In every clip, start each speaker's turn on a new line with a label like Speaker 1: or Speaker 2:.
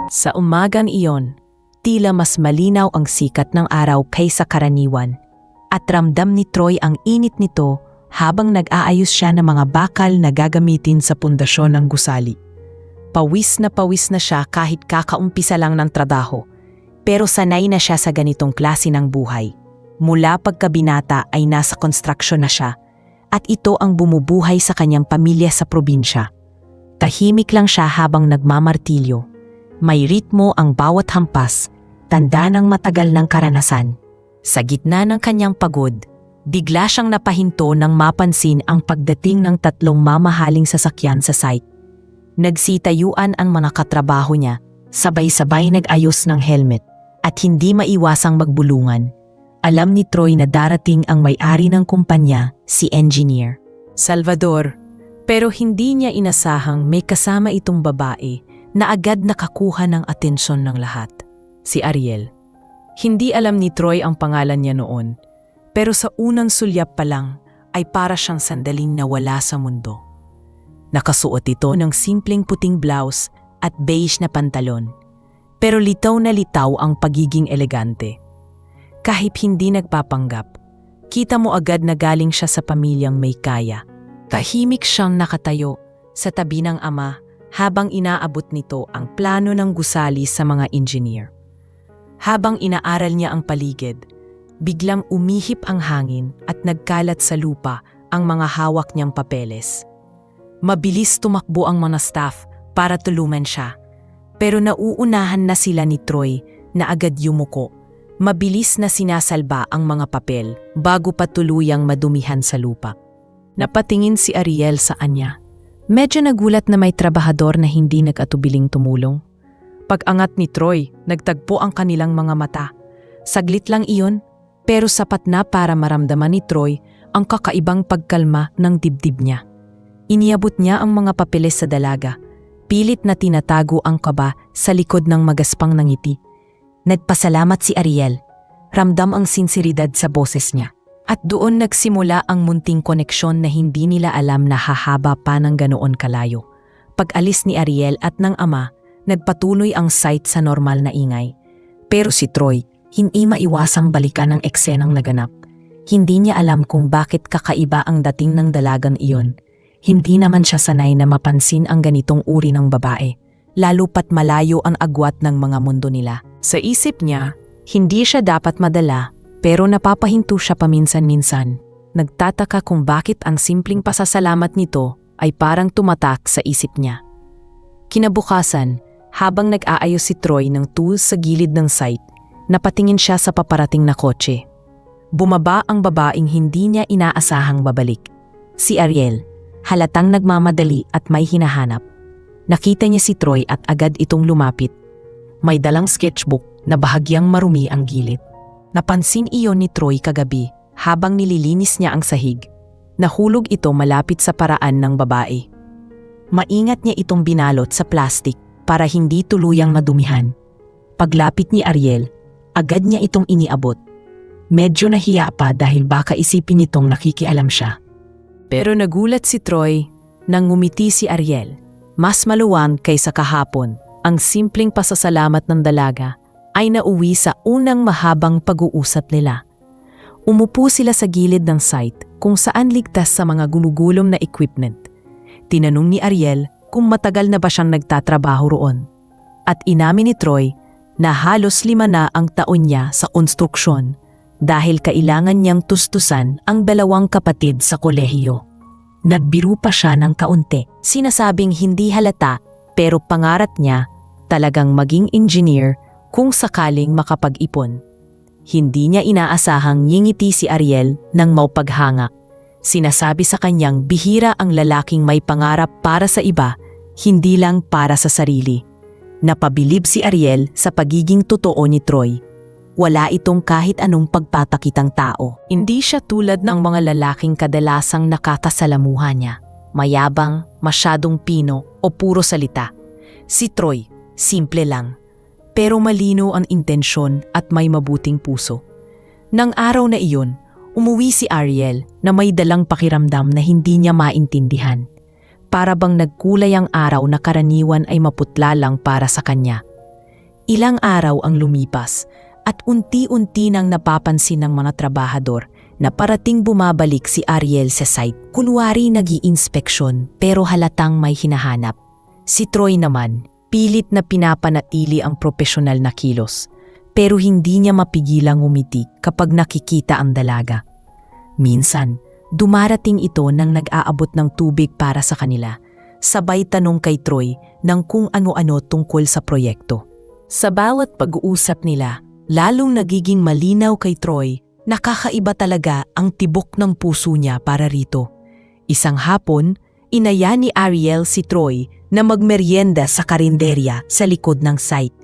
Speaker 1: Sa umagang iyon, tila mas malinaw ang sikat ng araw kaysa karaniwan at ramdam ni Troy ang init nito habang nag-aayos siya ng mga bakal na gagamitin sa pundasyon ng gusali. Pawis na siya kahit kakaumpisa lang ng trabaho, pero sanay na siya sa ganitong klase ng buhay. Mula pagkabinata ay nasa construction na siya at ito ang bumubuhay sa kanyang pamilya sa probinsya. Tahimik lang siya habang nagmamartilyo. May ritmo ang bawat hampas, tanda ng matagal ng karanasan. Sa gitna ng kanyang pagod, bigla siyang napahinto nang mapansin ang pagdating ng 3 mamahaling sasakyan sa site. Nagsitayuan ang mga katrabaho niya, sabay-sabay nag-ayos ng helmet at hindi maiwasang magbulungan. Alam ni Troy na darating ang may-ari ng kumpanya, si Engineer Salvador, pero hindi niya inasahang may kasama itong babae na agad nakakuha ng atensyon ng lahat, si Ariel. Hindi alam ni Troy ang pangalan niya noon, pero sa unang sulyap pa lang ay para siyang sandaling nawala sa mundo. Nakasuot ito ng simpleng puting blouse at beige na pantalon, pero litaw na litaw ang pagiging elegante. Kahit hindi nagpapanggap, kita mo agad na galing siya sa pamilyang may kaya. Tahimik siyang nakatayo sa tabi ng ama habang inaabot nito ang plano ng gusali sa mga engineer. Habang inaaral niya ang paligid, biglang umihip ang hangin at nagkalat sa lupa ang mga hawak niyang papeles. Mabilis tumakbo ang mga staff para tulungan siya, pero nauunahan na sila ni Troy na agad yumuko. Mabilis na sinasalba ang mga papel bago pa tuluyang madumihan sa lupa. Napatingin si Ariel sa kanya. Medyo nagulat na may trabahador na hindi nag-atubiling tumulong. Pag-angat ni Troy, nagtagpo ang kanilang mga mata. Saglit lang iyon, pero sapat na para maramdaman ni Troy ang kakaibang pagkalma ng dibdib niya. Iniabot niya ang mga papeles sa dalaga. Pilit na tinatago ang kaba sa likod ng magaspang na ngiti. Nagpasalamat si Ariel. Ramdam ang sinseridad sa boses niya. At doon nagsimula ang munting koneksyon na hindi nila alam na hahaba pa ng ganoon kalayo. Pag-alis ni Ariel at ng ama, nagpatuloy ang site sa normal na ingay. Pero si Troy, hindi maiwasang balikan ang eksenang naganap. Hindi niya alam kung bakit kakaiba ang dating ng dalagang iyon. Hindi naman siya sanay na mapansin ang ganitong uri ng babae, lalo pat malayo ang agwat ng mga mundo nila. Sa isip niya, hindi siya dapat madala, pero napapahinto siya paminsan-minsan. Nagtataka kung bakit ang simpleng pasasalamat nito ay parang tumatak sa isip niya. Kinabukasan, habang nag-aayos si Troy ng tools sa gilid ng site, napatingin siya sa paparating na kotse. Bumaba ang babaeng hindi niya inaasahang babalik. Si Ariel, halatang nagmamadali at may hinahanap. Nakita niya si Troy at agad itong lumapit. May dalang sketchbook na bahagyang marumi ang gilid. Napansin iyon ni Troy kagabi habang nililinis niya ang sahig. Nahulog ito malapit sa paraan ng babae. Maingat niya itong binalot sa plastik para hindi tuluyang madumihan. Paglapit ni Ariel, agad niya itong iniabot. Medyo nahiya pa dahil baka isipin nitong nakikialam siya. Pero nagulat si Troy nang ngumiti si Ariel. Mas maluwang kaysa kahapon, ang simpleng pasasalamat ng dalaga ay nauwi sa unang mahabang pag-uusap nila. Umupo sila sa gilid ng site kung saan ligtas sa mga gumugulong na equipment. Tinanong ni Ariel kung matagal na ba siyang nagtatrabaho roon. At inamin ni Troy na halos 5 na ang taon niya sa konstruksyon dahil kailangan niyang tustusan ang 2 kapatid sa kolehiyo. Nagbiro pa siya ng kaunti. Sinasabing hindi halata pero pangarap niya talagang maging engineer kung sakaling makapag-ipon. Hindi niya inaasahang ngingiti si Ariel nang maupaghanga. Sinasabi sa kanyang bihira ang lalaking may pangarap para sa iba, hindi lang para sa sarili. Napabilib si Ariel sa pagiging totoo ni Troy. Wala itong kahit anong pagpatakitang tao. Hindi siya tulad ng mga lalaking kadalasang nakakasalamuhan niya. Mayabang, masyadong pino o puro salita. Si Troy, simple lang. Pero malino ang intensyon at may mabuting puso. Nang araw na iyon, umuwi si Ariel na may dalang pakiramdam na hindi niya maintindihan. Para bang nagkulay ang araw na karaniwan ay maputla lang para sa kanya. Ilang araw ang lumipas at unti-unti nang napapansin ng mga trabahador na parating bumabalik si Ariel sa site. Kunwari nag-iinspeksyon pero halatang may hinahanap. Si Troy naman, pilit na pinapanatili ang profesional na kilos pero hindi niya mapigilang umiti kapag nakikita ang dalaga. Minsan, dumarating ito nang nag-aabot ng tubig para sa kanila. Sabay tanong kay Troy ng kung ano-ano tungkol sa proyekto. Sa bawat pag-uusap nila, lalong nagiging malinaw kay Troy na kakaiba talaga ang tibok ng puso niya para rito. Isang hapon, inaya ni Ariel si Troy na magmeryenda sa karinderya sa likod ng site.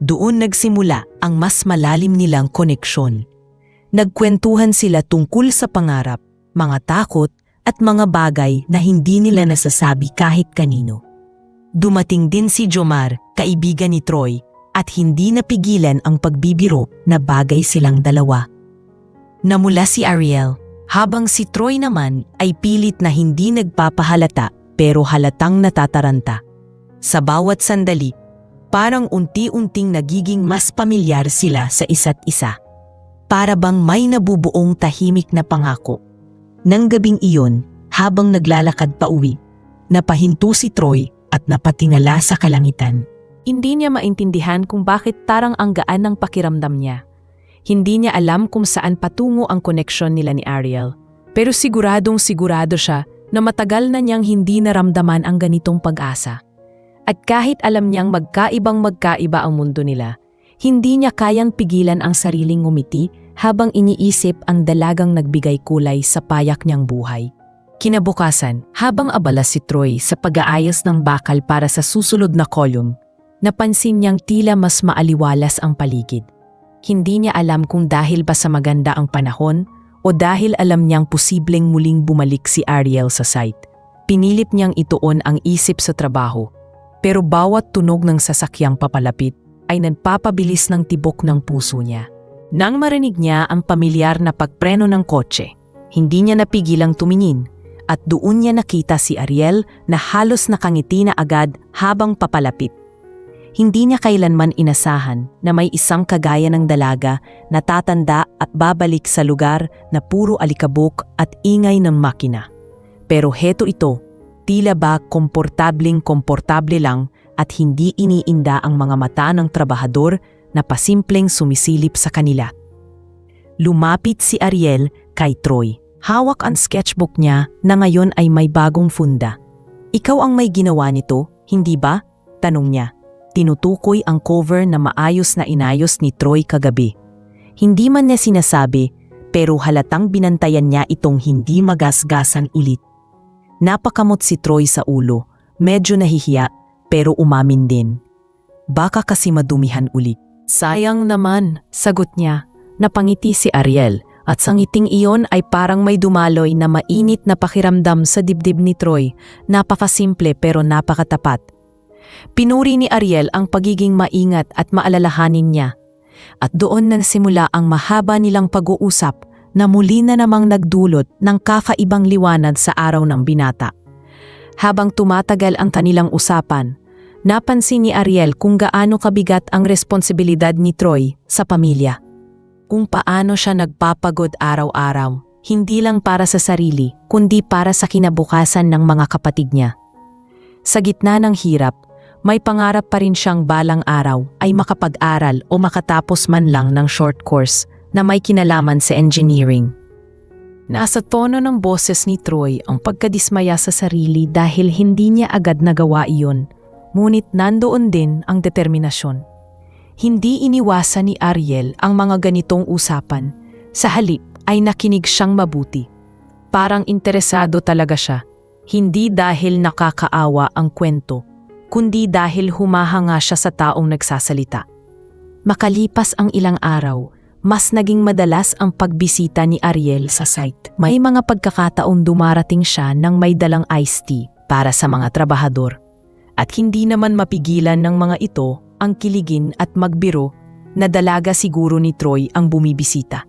Speaker 1: Doon nagsimula ang mas malalim nilang koneksyon. Nagkwentuhan sila tungkol sa pangarap, mga takot at mga bagay na hindi nila nasasabi kahit kanino. Dumating din si Jomar, kaibigan ni Troy, at hindi napigilan ang pagbibiro na bagay silang dalawa. Namula si Ariel, habang si Troy naman ay pilit na hindi nagpapahalata pero halatang natataranta. Sa bawat sandali, parang unti-unting nagiging mas pamilyar sila sa isa't isa. Para bang may nabubuong tahimik na pangako. Nang gabing iyon, habang naglalakad pa uwi, napahinto si Troy at napatingala sa kalangitan. Hindi niya maintindihan kung bakit tarang ang gaan ng pakiramdam niya. Hindi niya alam kung saan patungo ang koneksyon nila ni Ariel. Pero siguradong sigurado siya na matagal na niyang hindi naramdaman ang ganitong pag-asa. At kahit alam niyang magkaiba ang mundo nila, hindi niya kayang pigilan ang sariling ngumiti habang iniisip ang dalagang nagbigay kulay sa payak niyang buhay. Kinabukasan, habang abala si Troy sa pag-aayos ng bakal para sa susunod na column, napansin niyang tila mas maaliwalas ang paligid. Hindi niya alam kung dahil ba sa maganda ang panahon o dahil alam niyang posibleng muling bumalik si Ariel sa site. Pinilit niyang ituon ang isip sa trabaho, pero bawat tunog ng sasakyang papalapit ay nagpapabilis ng tibok ng puso niya. Nang marinig niya ang pamilyar na pagpreno ng kotse, hindi niya napigilang tumingin at doon niya nakita si Ariel na halos nakangiti na agad habang papalapit. Hindi niya kailanman inasahan na may isang kagaya ng dalaga na tatanda at babalik sa lugar na puro alikabok at ingay ng makina. Pero heto ito, tila ba komportable lang at hindi iniinda ang mga mata ng trabahador na pasimpleng sumisilip sa kanila. Lumapit si Ariel kay Troy. Hawak ang sketchbook niya na ngayon ay may bagong funda. "Ikaw ang may ginawa nito, hindi ba?" tanong niya. Tinutukoy ang cover na maayos na inayos ni Troy kagabi. Hindi man niya sinasabi, pero halatang binantayan niya itong hindi magasgasan ulit. Napakamot si Troy sa ulo, medyo nahihiya, pero umamin din. "Baka kasi madumihan ulit." "Sayang naman," sagot niya. Napangiti si Ariel, at sa ngiting iyon ay parang may dumaloy na mainit na pakiramdam sa dibdib ni Troy. Napakasimple pero napakatapat. Pinuri ni Ariel ang pagiging maingat at maalalahanin niya. At doon nagsimula ang mahaba nilang pag-uusap na muli na namang nagdulot ng kakaibang liwanag sa araw ng binata. Habang tumatagal ang kanilang usapan, napansin ni Ariel kung gaano kabigat ang responsibilidad ni Troy sa pamilya. Kung paano siya nagpapagod araw-araw, hindi lang para sa sarili, kundi para sa kinabukasan ng mga kapatid niya. Sa gitna ng hirap, may pangarap pa rin siyang balang araw ay makapag-aral o makatapos man lang ng short course na may kinalaman sa engineering. Nasa tono ng boses ni Troy ang pagkadismaya sa sarili dahil hindi niya agad nagawa iyon, ngunit nandoon din ang determinasyon. Hindi iniwasan ni Ariel ang mga ganitong usapan, sa halip ay nakinig siyang mabuti. Parang interesado talaga siya, hindi dahil nakakaawa ang kwento, kundi dahil humahanga siya sa taong nagsasalita. Makalipas ang ilang araw, mas naging madalas ang pagbisita ni Ariel sa site. May mga pagkakataong dumarating siya nang may dalang iced tea para sa mga trabahador. At hindi naman mapigilan ng mga ito ang kiligin at magbiro na dalaga siguro ni Troy ang bumibisita.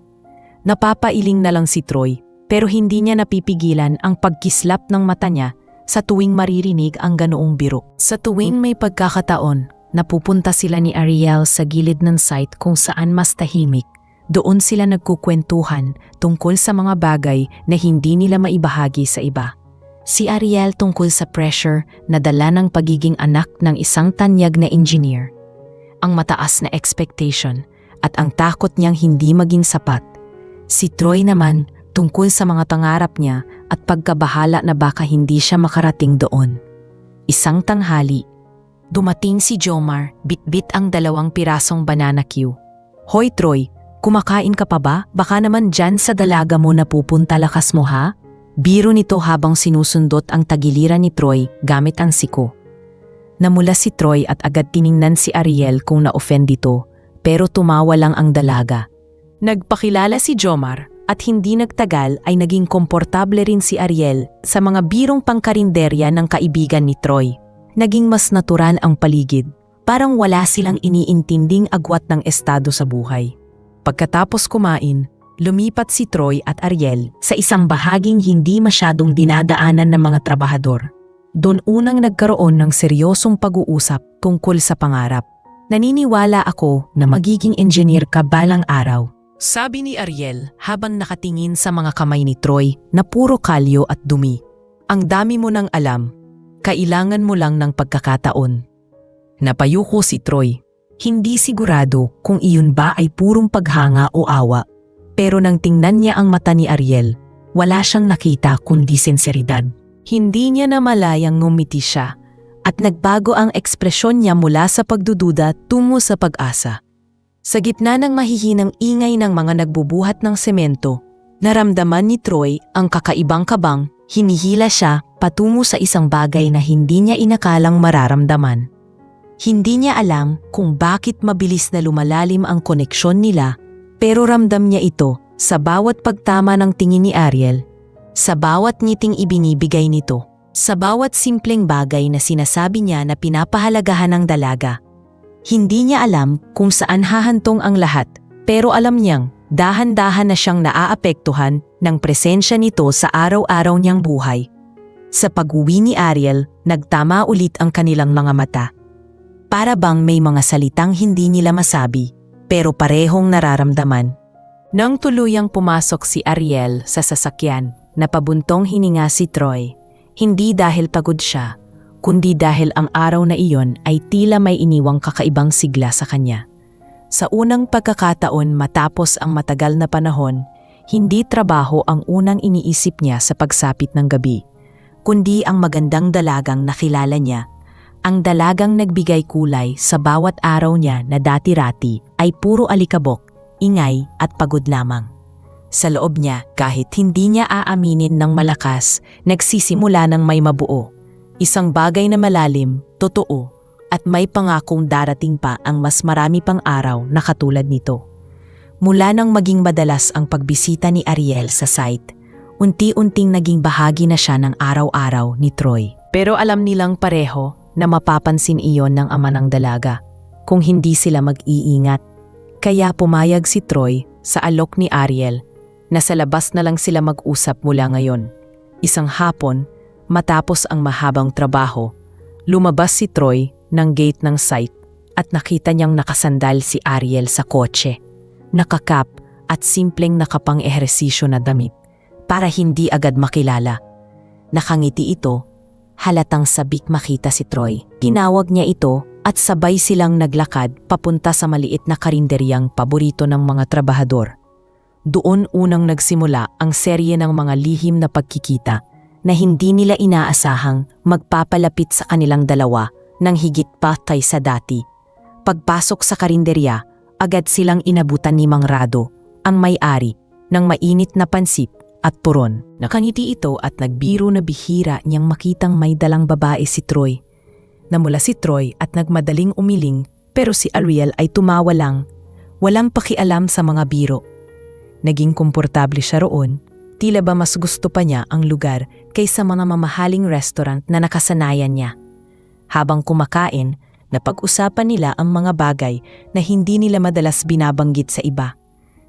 Speaker 1: Napapailing na lang si Troy pero hindi niya napipigilan ang pagkislap ng mata niya sa tuwing maririnig ang ganoong biro. Sa tuwing may pagkakataon, napupunta sila ni Ariel sa gilid ng site kung saan mas tahimik. Doon sila nagkukwentuhan tungkol sa mga bagay na hindi nila maibahagi sa iba. Si Ariel tungkol sa pressure na dala ng pagiging anak ng isang tanyag na engineer. Ang mataas na expectation at ang takot niyang hindi maging sapat. Si Troy naman tungkol sa mga pangarap niya at pagkabahala na baka hindi siya makarating doon. Isang tanghali, dumating si Jomar, bitbit ang 2 pirasong banana Q. "Hoy Troy, kumakain ka pa ba? Baka naman dyan sa dalaga mo napupunta lakas mo ha?" Biro nito habang sinusundot ang tagiliran ni Troy gamit ang siko. Namula si Troy at agad tiningnan si Ariel kung na-offend dito, pero tumawa lang ang dalaga. Nagpakilala si Jomar at hindi nagtagal ay naging komportable rin si Ariel sa mga birong pangkarinderya ng kaibigan ni Troy. Naging mas natural ang paligid, parang wala silang iniintinding agwat ng estado sa buhay. Pagkatapos kumain, lumipat si Troy at Ariel sa isang bahaging hindi masyadong dinadaanan ng mga trabahador. Doon unang nagkaroon ng seryosong pag-uusap tungkol sa pangarap. "Naniniwala ako na magiging engineer ka balang araw," sabi ni Ariel habang nakatingin sa mga kamay ni Troy na puro kalyo at dumi. "Ang dami mo nang alam, kailangan mo lang ng pagkakataon." Napayuko si Troy. Hindi sigurado kung iyon ba ay purong paghanga o awa. Pero nang tingnan niya ang mata ni Ariel, wala siyang nakita kundi sinseridad. Hindi niya namalayang ngumiti siya at nagbago ang ekspresyon niya mula sa pagdududa tungo sa pag-asa. Sa gitna ng mahihinang ingay ng mga nagbubuhat ng semento, naramdaman ni Troy ang kakaibang kabang, hinihila siya patungo sa isang bagay na hindi niya inakalang mararamdaman. Hindi niya alam kung bakit mabilis na lumalalim ang koneksyon nila, pero ramdam niya ito sa bawat pagtama ng tingin ni Ariel, sa bawat ngiting ibinibigay nito, sa bawat simpleng bagay na sinasabi niya na pinapahalagahan ng dalaga. Hindi niya alam kung saan hahantong ang lahat, pero alam niyang dahan-dahan na siyang naaapektuhan ng presensya nito sa araw-araw niyang buhay. Sa pag-uwi ni Ariel, nagtama ulit ang kanilang mga mata. Para bang may mga salitang hindi nila masabi, pero parehong nararamdaman. Nang tuluyang pumasok si Ariel sa sasakyan, napabuntong hininga si Troy. Hindi dahil pagod siya, kundi dahil ang araw na iyon ay tila may iniwang kakaibang sigla sa kanya. Sa unang pagkakataon matapos ang matagal na panahon, hindi trabaho ang unang iniisip niya sa pagsapit ng gabi, kundi ang magandang dalagang nakilala niya. Ang dalagang nagbigay kulay sa bawat araw niya na dati-rati ay puro alikabok, ingay at pagod lamang. Sa loob niya, kahit hindi niya aaminin ng malakas, nagsisimula ng may mabuo. Isang bagay na malalim, totoo, at may pangakong darating pa ang mas marami pang araw na katulad nito. Mula nang maging madalas ang pagbisita ni Ariel sa site, unti-unting naging bahagi na siya ng araw-araw ni Troy. Pero alam nilang pareho na mapapansin iyon ng ama ng dalaga kung hindi sila mag-iingat. Kaya pumayag si Troy sa alok ni Ariel na sa labas na lang sila mag-usap mula ngayon. Isang hapon, matapos ang mahabang trabaho, lumabas si Troy ng gate ng site at nakita niyang nakasandal si Ariel sa kotse, nakakap at simpleng nakapang-ehersisyo na damit para hindi agad makilala. Nakangiti ito, halatang sabik makita si Troy. Tinawag niya ito at sabay silang naglakad papunta sa maliit na karinderyang paborito ng mga trabahador. Doon unang nagsimula ang serye ng mga lihim na pagkikita na hindi nila inaasahang magpapalapit sa kanilang dalawa ng higit pa kaysa dati. Pagpasok sa karinderya, agad silang inabutan ni Mang Rado, ang may-ari, ng mainit na pansit at puron. Nakangiti ito at nagbiro na bihira niyang makitang may dalang babae si Troy. Namula si Troy at nagmadaling umiling, pero si Ariel ay tumawa lang, walang pakialam sa mga biro. Naging komportable siya roon, tila ba mas gusto pa niya ang lugar kaysa mga mamahaling restaurant na nakasanayan niya. Habang kumakain, napag-usapan nila ang mga bagay na hindi nila madalas binabanggit sa iba.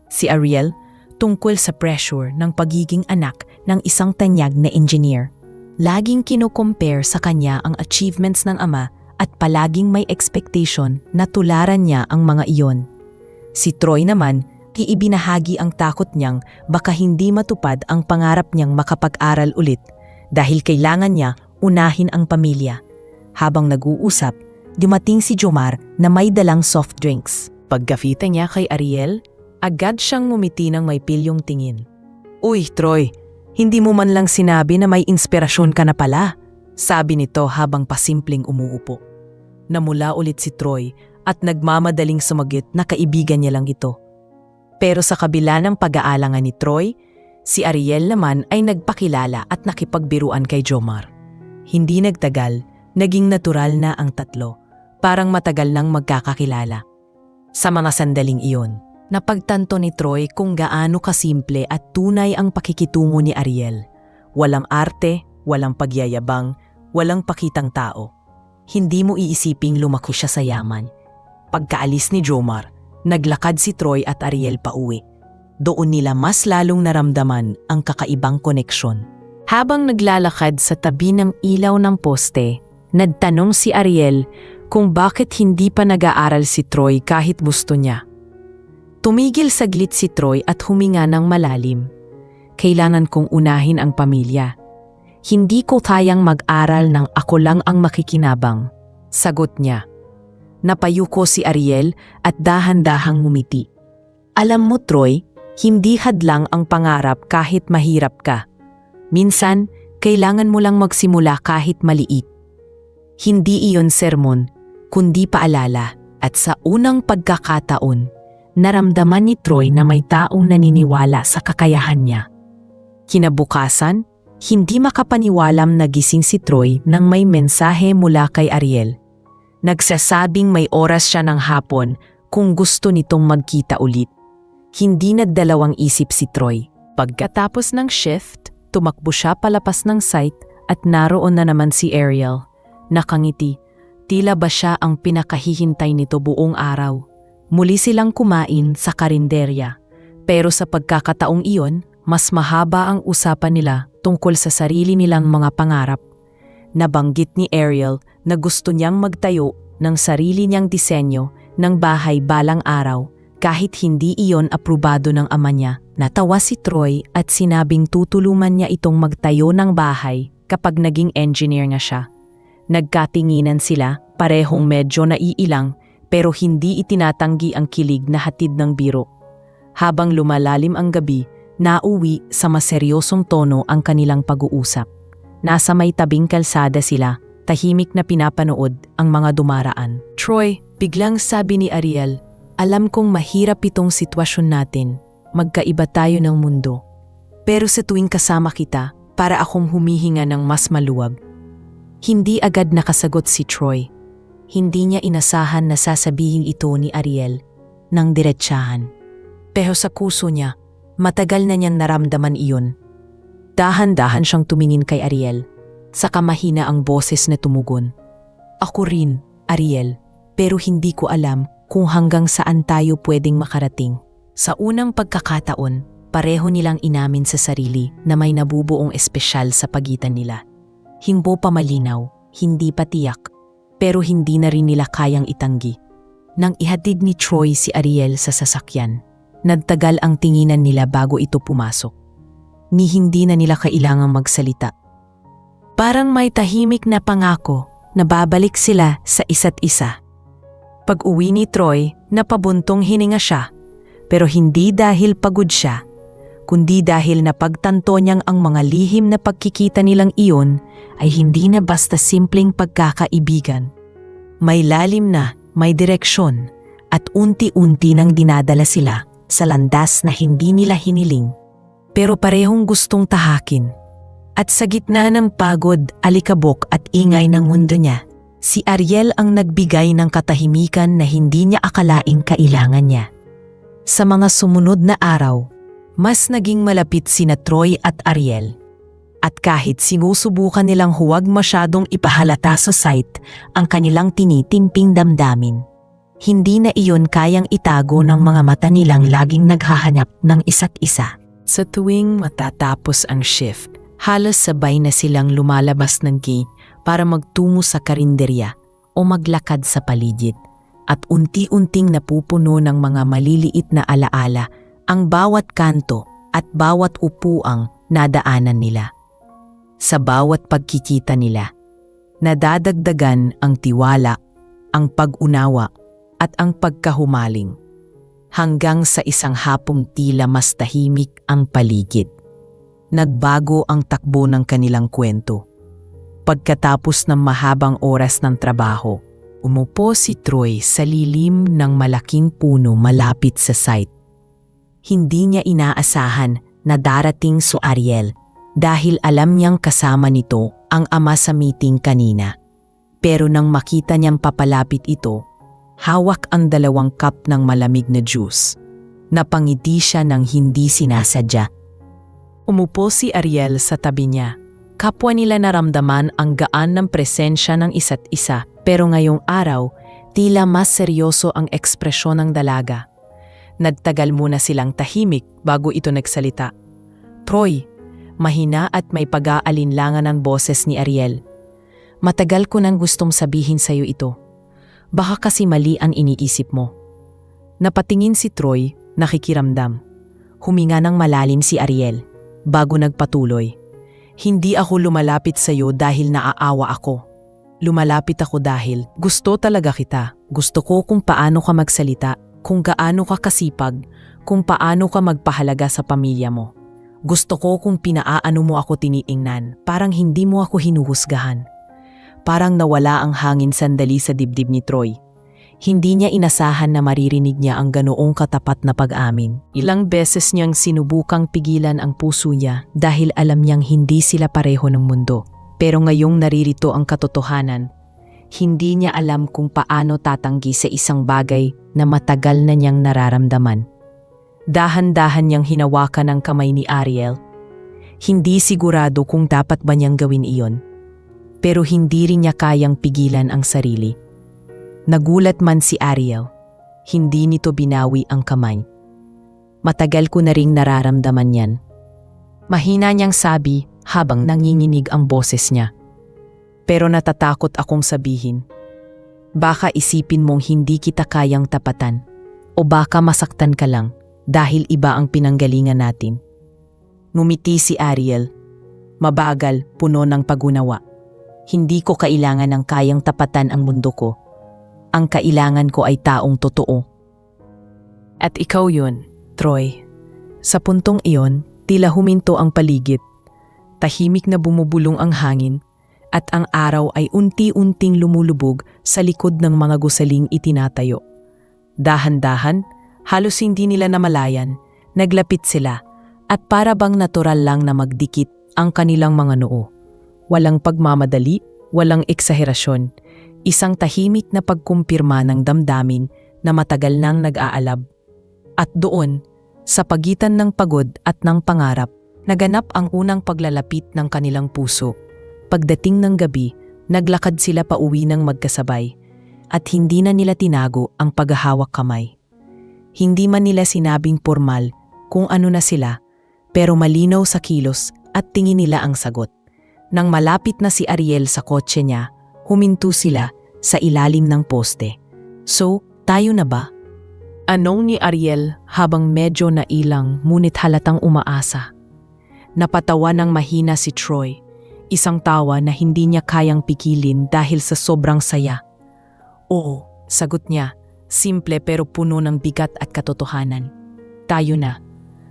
Speaker 1: Si Ariel, tungkol sa pressure ng pagiging anak ng isang tanyag na engineer. Laging kino-compare sa kanya ang achievements ng ama at palaging may expectation na tularan niya ang mga iyon. Si Troy naman, ibinahagi ang takot niyang baka hindi matupad ang pangarap niyang makapag-aral ulit dahil kailangan niya unahin ang pamilya. Habang nag-uusap, dumating si Jomar na may dalang soft drinks. Pagkafita niya kay Ariel, agad siyang ngumiti ng may pilyong tingin. "Uy, Troy, hindi mo man lang sinabi na may inspirasyon ka na pala," sabi nito habang pasimpleng umuupo. Namula ulit si Troy at nagmamadaling sumagit na kaibigan niya lang ito. Pero sa kabila ng pag-aalangan ni Troy, si Ariel naman ay nagpakilala at nakipagbiruan kay Jomar. Hindi nagtagal, naging natural na ang tatlo, parang matagal nang magkakakilala. Sa mga sandaling iyon, napagtanto ni Troy kung gaano kasimple at tunay ang pakikitungo ni Ariel. Walang arte, walang pagyayabang, walang pakitang tao. Hindi mo iisiping lumaki siya sa yaman. Pagkaalis ni Jomar, naglakad si Troy at Ariel pauwi. Doon nila mas lalong naramdaman ang kakaibang koneksyon. Habang naglalakad sa tabi ng ilaw ng poste, nagtanong si Ariel kung bakit hindi pa nag-aaral si Troy kahit gusto niya. Tumigil saglit si Troy at huminga ng malalim. "Kailangan kong unahin ang pamilya. Hindi ko kayang mag-aral nang ako lang ang makikinabang," sagot niya. Napayuko si Ariel at dahan-dahang ngumiti. "Alam mo, Troy, hindi hadlang ang pangarap kahit mahirap ka. Minsan, kailangan mo lang magsimula kahit maliit. Hindi iyon sermon, kundi paalala." At sa unang pagkakataon, naramdaman ni Troy na may taong naniniwala sa kakayahan niya. Kinabukasan, hindi makapaniwalam nagising si Troy nang may mensahe mula kay Ariel. Nagsasabing may oras siya ng hapon kung gusto nitong magkita ulit. Hindi nagdalawang isip si Troy. Pagkatapos ng shift, tumakbo siya palapas ng site at naroon na naman si Ariel. Nakangiti, tila ba siya ang pinakahihintay nito buong araw. Muli silang kumain sa karinderya. Pero sa pagkakataong iyon, mas mahaba ang usapan nila tungkol sa sarili nilang mga pangarap. Nabanggit ni Ariel na gusto niyang magtayo ng sarili niyang disenyo ng bahay balang araw kahit hindi iyon aprobado ng ama niya. Natawa si Troy at sinabing tutulungan niya itong magtayo ng bahay kapag naging engineer na siya. Nagkatinginan sila, parehong medyo naiilang pero hindi itinatanggi ang kilig na hatid ng biro. Habang lumalalim ang gabi, nauwi sa maseryosong tono ang kanilang pag-uusap. Nasa may tabing kalsada sila, tahimik na pinapanood ang mga dumaraan. "Troy," biglang sabi ni Ariel, "alam kong mahirap itong sitwasyon natin. Magkaiba tayo ng mundo. Pero sa tuwing kasama kita, para akong humihinga ng mas maluwag." Hindi agad nakasagot si Troy. Hindi niya inasahan na sasabihin ito ni Ariel ng diretsahan. Pero sa puso niya, matagal na niyang naramdaman iyon. Dahan-dahan siyang tumingin kay Ariel. Saka mahina ang boses na tumugon. "Ako rin, Ariel, pero hindi ko alam kung hanggang saan tayo pwedeng makarating." Sa unang pagkakataon, pareho nilang inamin sa sarili na may nabubuong espesyal sa pagitan nila. Hindi pa malinaw, hindi pa tiyak, pero hindi na rin nila kayang itanggi. Nang ihatid ni Troy si Ariel sa sasakyan, nagtagal ang tinginan nila bago ito pumasok. Ni hindi na nila kailangang magsalita. Parang may tahimik na pangako na babalik sila sa isa't isa. Pag-uwi ni Troy, napabuntong hininga siya, pero hindi dahil pagod siya, kundi dahil napagtanto niyang ang mga lihim na pagkikita nilang iyon ay hindi na basta simpleng pagkakaibigan. May lalim na, may direksyon, at unti-unti nang dinadala sila sa landas na hindi nila hiniling, pero parehong gustong tahakin. At sa gitna ng pagod, alikabok at ingay ng mundo niya, si Ariel ang nagbigay ng katahimikan na hindi niya akalaing kailangan niya. Sa mga sumunod na araw, mas naging malapit sina Troy at Ariel. At kahit sinusubukan nilang huwag masyadong ipahalata sa site ang kanilang tinitimping damdamin, hindi na iyon kayang itago ng mga mata nilang laging naghahanap ng isa't isa. Sa tuwing matatapos ang shift, halos sabay na silang lumalabas ng gate para magtungo sa karinderya o maglakad sa paligid at unti-unting napupuno ng mga maliliit na alaala ang bawat kanto at bawat upuang nadaanan nila. Sa bawat pagkikita nila, nadadagdagan ang tiwala, ang pag-unawa at ang pagkahumaling hanggang sa isang hapong tila mas tahimik ang paligid. Nagbago ang takbo ng kanilang kwento. Pagkatapos ng mahabang oras ng trabaho, umupo si Troy sa lilim ng malaking puno malapit sa site. Hindi niya inaasahan na darating si Ariel dahil alam niyang kasama nito ang ama sa meeting kanina. Pero nang makita niyang papalapit ito, hawak ang 2 cup ng malamig na juice. Napangiti siya ng hindi sinasadya. Umupo si Ariel sa tabi niya. Kapwa nila naramdaman ang gaan ng presensya ng isa't isa, pero ngayong araw, tila mas seryoso ang ekspresyon ng dalaga. Nagtagal muna silang tahimik bago ito nagsalita. Troy, mahina at may pag-aalinlangan ang boses ni Ariel. Matagal ko nang gustong sabihin sa'yo ito. Baka kasi mali ang iniisip mo. Napatingin si Troy, nakikiramdam. Huminga ng malalim si Ariel, bago nagpatuloy. Hindi ako lumalapit sa'yo dahil naaawa ako. Lumalapit ako dahil gusto talaga kita. Gusto ko kung paano ka magsalita, kung gaano ka kasipag, kung paano ka magpahalaga sa pamilya mo. Gusto ko kung pinaaano mo ako tinitingnan, parang hindi mo ako hinuhusgahan. Parang nawala ang hangin sandali sa dibdib ni Troy. Hindi niya inasahan na maririnig niya ang ganoong katapat na pag-amin. Ilang beses niyang sinubukang pigilan ang puso niya dahil alam niyang hindi sila pareho ng mundo. Pero ngayong naririto ang katotohanan, hindi niya alam kung paano tatanggi sa isang bagay na matagal na niyang nararamdaman. Dahan-dahan niyang hinawakan ang kamay ni Ariel. Hindi sigurado kung dapat ba niyang gawin iyon. Pero hindi rin niya kayang pigilan ang sarili. Nagulat man si Ariel, hindi nito binawi ang kamay. Matagal ko na ring nararamdaman yan. Mahina niyang sabi habang nanginginig ang boses niya. Pero natatakot akong sabihin. Baka isipin mong hindi kita kayang tapatan o baka masaktan ka lang dahil iba ang pinanggalingan natin. Ngumiti si Ariel, mabagal, puno ng pag-unawa. Hindi ko kailangan ng kayang tapatan ang mundo ko. Ang kailangan ko ay taong totoo. At ikaw yun, Troy. Sa puntong iyon, tila huminto ang paligid. Tahimik na bumubulong ang hangin at ang araw ay unti-unting lumulubog sa likod ng mga gusaling itinatayo. Dahan-dahan, halos hindi nila namalayan, naglapit sila at para bang natural lang na magdikit ang kanilang mga noo. Walang pagmamadali, walang eksaherasyon, isang tahimik na pagkumpirma ng damdamin na matagal nang nag-aalab. At doon, sa pagitan ng pagod at ng pangarap, naganap ang unang paglalapit ng kanilang puso. Pagdating ng gabi, naglakad sila pauwi ng magkasabay at hindi na nila tinago ang paghahawak kamay. Hindi man nila sinabing formal kung ano na sila, pero malinaw sa kilos at tingin nila ang sagot. Nang malapit na si Ariel sa kotse niya, huminto sila sa ilalim ng poste. So, tayo na ba? Anong ni Ariel habang medyo nailang ngunit halatang umaasa. Napatawa ng mahina si Troy, isang tawa na hindi niya kayang pikilin dahil sa sobrang saya. Oo, sagot niya, simple pero puno ng bigat at katotohanan. Tayo na.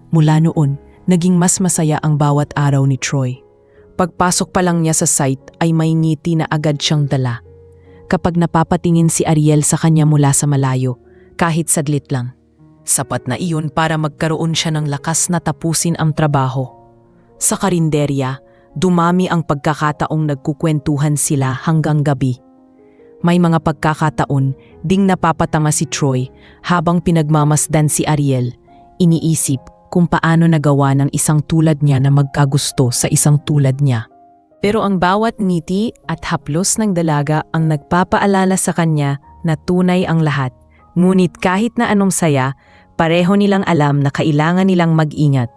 Speaker 1: Mula noon, naging mas masaya ang bawat araw ni Troy. Pagpasok pa lang niya sa site ay may ngiti na agad siyang dala. Kapag napapatingin si Ariel sa kanya mula sa malayo, kahit saglit lang. Sapat na iyon para magkaroon siya ng lakas na tapusin ang trabaho. Sa karinderya, dumami ang pagkakataong nagkukwentuhan sila hanggang gabi. May mga pagkakataon ding napapatanga si Troy habang pinagmamasdan si Ariel. Iniisip kung paano nagawa ng isang tulad niya na magkagusto sa isang tulad niya. Pero ang bawat ngiti at haplos ng dalaga ang nagpapaalala sa kanya na tunay ang lahat. Ngunit kahit na anong saya, pareho nilang alam na kailangan nilang mag-ingat.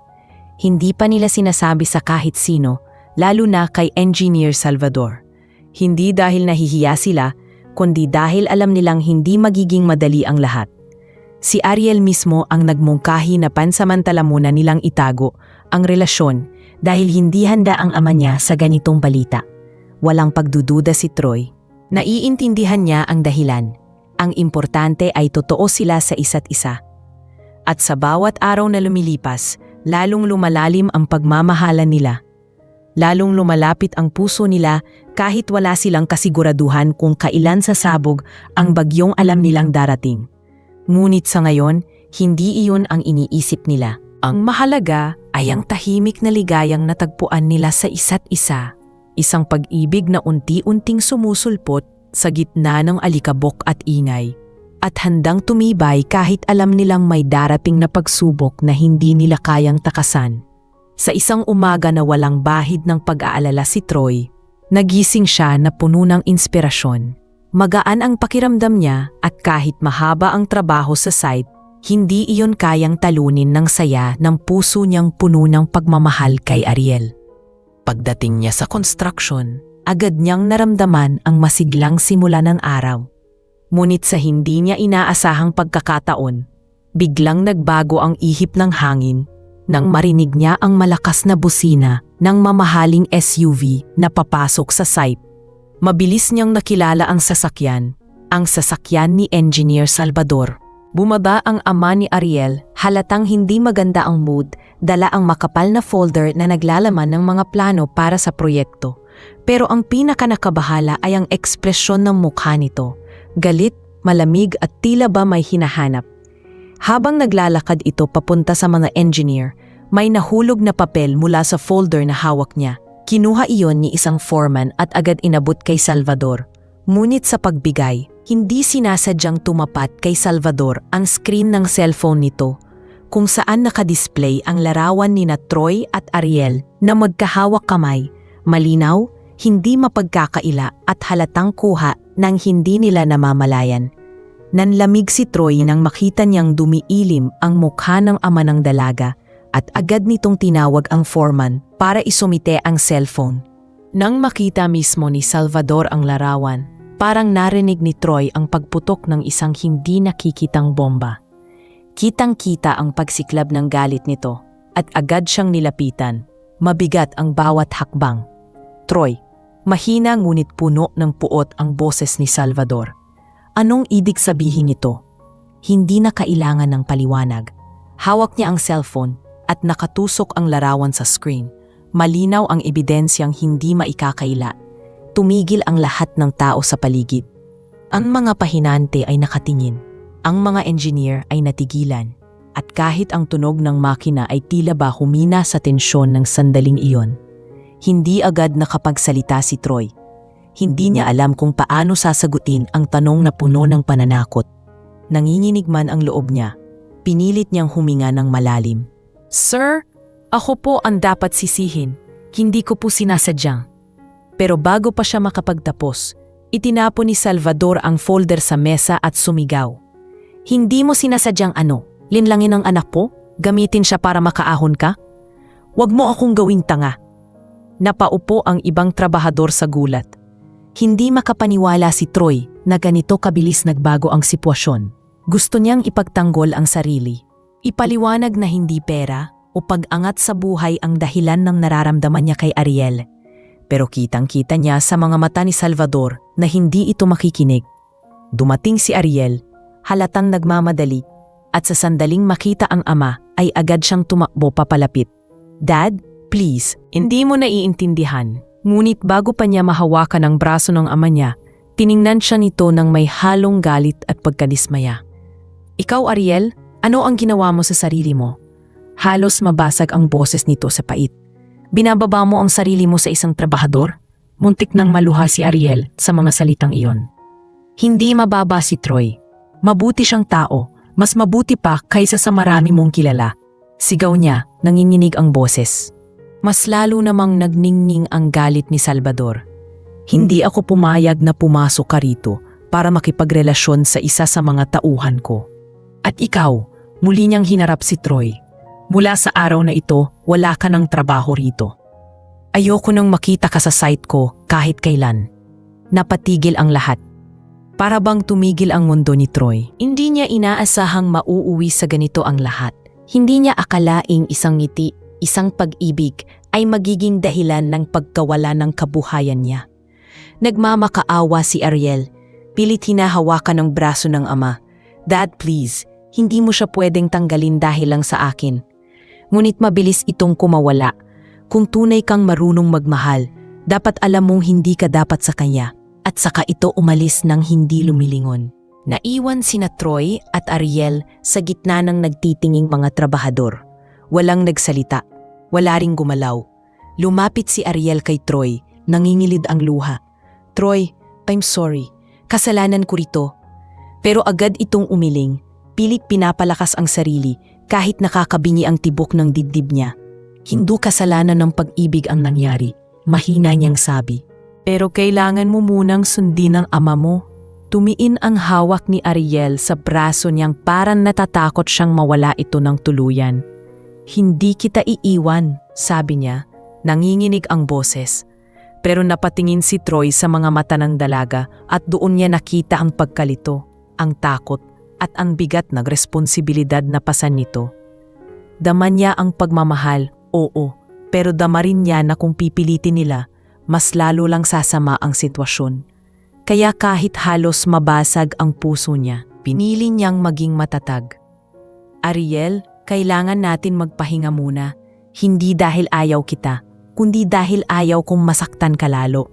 Speaker 1: Hindi pa nila sinasabi sa kahit sino, lalo na kay Engineer Salvador. Hindi dahil nahihiya sila, kundi dahil alam nilang hindi magiging madali ang lahat. Si Ariel mismo ang nagmungkahi na pansamantala muna nilang itago ang relasyon dahil hindi handa ang ama niya sa ganitong balita. Walang pagdududa si Troy. Naiintindihan niya ang dahilan. Ang importante ay totoo sila sa isa't isa. At sa bawat araw na lumilipas, lalong lumalalim ang pagmamahalan nila. Lalong lumalapit ang puso nila kahit wala silang kasiguraduhan kung kailan sasabog ang bagyong alam nilang darating. Ngunit sa ngayon, hindi iyon ang iniisip nila. Ang mahalaga ay ang tahimik na ligayang natagpuan nila sa isa't isa. Isang pag-ibig na unti-unting sumusulpot sa gitna ng alikabok at ingay. At handang tumibay kahit alam nilang may darating na pagsubok na hindi nila kayang takasan. Sa isang umaga na walang bahid ng pag-aalala si Troy, nagising siya na puno ng inspirasyon. Magaan ang pakiramdam niya at kahit mahaba ang trabaho sa site, hindi iyon kayang talunin ng saya ng puso niyang puno ng pagmamahal kay Ariel. Pagdating niya sa construction, agad niyang naramdaman ang masiglang simula ng araw. Ngunit sa hindi niya inaasahang pagkakataon, biglang nagbago ang ihip ng hangin nang marinig niya ang malakas na busina ng mamahaling SUV na papasok sa site. Mabilis niyang nakilala ang sasakyan ni Engineer Salvador. Bumaba ang ama ni Ariel, halatang hindi maganda ang mood, dala ang makapal na folder na naglalaman ng mga plano para sa proyekto. Pero ang pinakanakabahala ay ang ekspresyon ng mukha nito. Galit, malamig at tila ba may hinahanap. Habang naglalakad ito papunta sa mga engineer, may nahulog na papel mula sa folder na hawak niya. Kinuha iyon ni isang foreman at agad inabot kay Salvador. Ngunit sa pagbigay, hindi sinasadyang tumapat kay Salvador ang screen ng cellphone nito, kung saan nakadisplay ang larawan ni Troy at Ariel na magkahawak kamay, malinaw, hindi mapagkakaila at halatang kuha nang hindi nila namamalayan. Nanlamig si Troy nang makita niyang dumiilim ang mukha ng ama ng dalaga at agad nitong tinawag ang foreman para isumite ang cellphone. Nang makita mismo ni Salvador ang larawan, parang narinig ni Troy ang pagputok ng isang hindi nakikitang bomba. Kitang-kita ang pagsiklab ng galit nito at agad siyang nilapitan. Mabigat ang bawat hakbang. Troy, mahina ngunit puno ng puot ang boses ni Salvador. Anong ibig sabihin nito? Hindi na kailangan ng paliwanag. Hawak niya ang cellphone at nakatusok ang larawan sa screen. Malinaw ang ebidensyang hindi maikakaila. Tumigil ang lahat ng tao sa paligid. Ang mga pahinante ay nakatingin. Ang mga engineer ay natigilan. At kahit ang tunog ng makina ay tila ba humina sa tensyon ng sandaling iyon, hindi agad nakapagsalita si Troy. Hindi niya alam kung paano sasagutin ang tanong na puno ng pananakot. Nanginginig man ang loob niya, pinilit niyang huminga ng malalim. "Sir, ako po ang dapat sisihin. Hindi ko po sinasadyang." Pero bago pa siya makapagtapos, itinapon ni Salvador ang folder sa mesa at sumigaw. "Hindi mo sinasadyang ano? Linlangin ang anak po? Gamitin siya para makaahon ka? Huwag mo akong gawing tanga." Napaupo ang ibang trabahador sa gulat. Hindi makapaniwala si Troy na ganito kabilis nagbago ang sitwasyon. Gusto niyang ipagtanggol ang sarili. Ipaliwanag na hindi pera o pag-angat sa buhay ang dahilan ng nararamdaman niya kay Ariel. Pero kitang-kita niya sa mga mata ni Salvador na hindi ito makikinig. Dumating si Ariel, halatang nagmamadali, at sa sandaling makita ang ama ay agad siyang tumakbo papalapit. "Dad, please, hindi mo naiintindihan." Ngunit bago pa niya mahawakan ang braso ng ama niya, tiningnan siya nito ng may halong galit at pagkadismaya. "Ikaw, Ariel, ano ang ginawa mo sa sarili mo?" Halos mabasag ang boses nito sa pait. "Binababa mo ang sarili mo sa isang trabahador?" Muntik nang maluha si Ariel sa mga salitang iyon. Hindi mababa si Troy. Mabuti siyang tao, mas mabuti pa kaysa sa marami mong kilala. Sigaw niya, nanginginig ang boses. Mas lalo namang nagningning ang galit ni Salvador. "Hindi ako pumayag na pumasok ka rito para makipagrelasyon sa isa sa mga tauhan ko. At ikaw," muli niyang hinarap si Troy. "Mula sa araw na ito, wala ka ng trabaho rito. Ayoko nang makita ka sa site ko kahit kailan." Napatigil ang lahat. Para bang tumigil ang mundo ni Troy. Hindi niya inaasahang mauuwi sa ganito ang lahat. Hindi niya akalaing isang ngiti, isang pag-ibig ay magiging dahilan ng pagkawala ng kabuhayan niya. Nagmamakaawa si Ariel. Pilit hinahawakan ng braso ng ama. Dad, please, hindi mo siya pwedeng tanggalin dahil lang sa akin. Ngunit mabilis itong kumawala. Kung tunay kang marunong magmahal, dapat alam mong hindi ka dapat sa kanya. At saka ito umalis nang hindi lumilingon. Naiwan sina Troy at Ariel sa gitna ng nagtitinging mga trabahador. Walang nagsalita, wala ring gumalaw. Lumapit si Ariel kay Troy, nangingilid ang luha. Troy, I'm sorry, kasalanan ko rito. Pero agad itong umiling, pilit pinapalakas ang sarili kahit nakakabingi ang tibok ng dibdib niya. Hindi kasalanan ng pag-ibig ang nangyari, mahina niyang sabi. Pero kailangan mo munang sundin ang ama mo. Tumiin ang hawak ni Ariel sa braso niyang parang natatakot siyang mawala ito ng tuluyan. Hindi kita iiwan, sabi niya. Nanginginig ang boses. Pero napatingin si Troy sa mga mata ng dalaga at doon niya nakita ang pagkalito, ang takot at ang bigat na responsibilidad na pasan nito. Dama niya ang pagmamahal, oo, pero dama rin niya na kung pipilitin nila, mas lalo lang sasama ang sitwasyon. Kaya kahit halos mabasag ang puso niya, pinili niyang maging matatag. Ariel, kailangan natin magpahinga muna. Hindi dahil ayaw kita, kundi dahil ayaw kong masaktan ka lalo.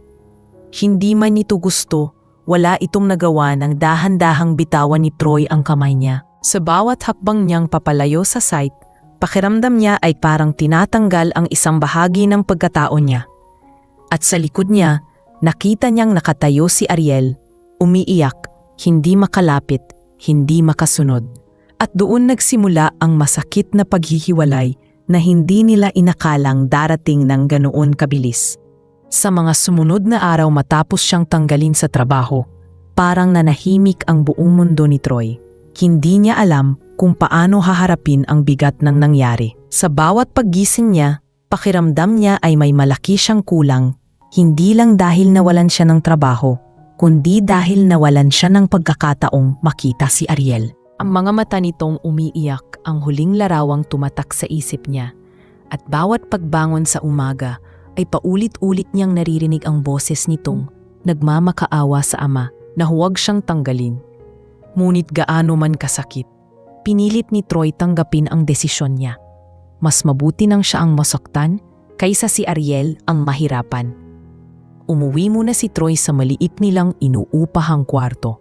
Speaker 1: Hindi man ito gusto, wala itong nagawa ng dahan-dahang bitawan ni Troy ang kamay niya. Sa bawat hakbang niyang papalayo sa site, pakiramdam niya ay parang tinatanggal ang isang bahagi ng pagkatao niya. At sa likod niya, nakita niyang nakatayo si Ariel, umiiyak, hindi makalapit, hindi makasunod. At doon nagsimula ang masakit na paghihiwalay na hindi nila inakalang darating ng ganoon kabilis. Sa mga sumunod na araw matapos siyang tanggalin sa trabaho, parang nanahimik ang buong mundo ni Troy. Hindi niya alam kung paano haharapin ang bigat ng nangyari. Sa bawat paggising niya, pakiramdam niya ay may malaki siyang kulang, hindi lang dahil nawalan siya ng trabaho, kundi dahil nawalan siya ng pagkakataong makita si Ariel. Ang mga mata nitong umiiyak, ang huling larawang tumatak sa isip niya, at bawat pagbangon sa umaga ay paulit-ulit niyang naririnig ang boses nitong nagmamakaawa sa ama na huwag siyang tanggalin. Ngunit gaano man kasakit, pinilit ni Troy tanggapin ang desisyon niya. Mas mabuti nang siya ang masaktan kaysa si Ariel ang mahirapan. Umuwi muna si Troy sa maliit nilang inuupahang kwarto.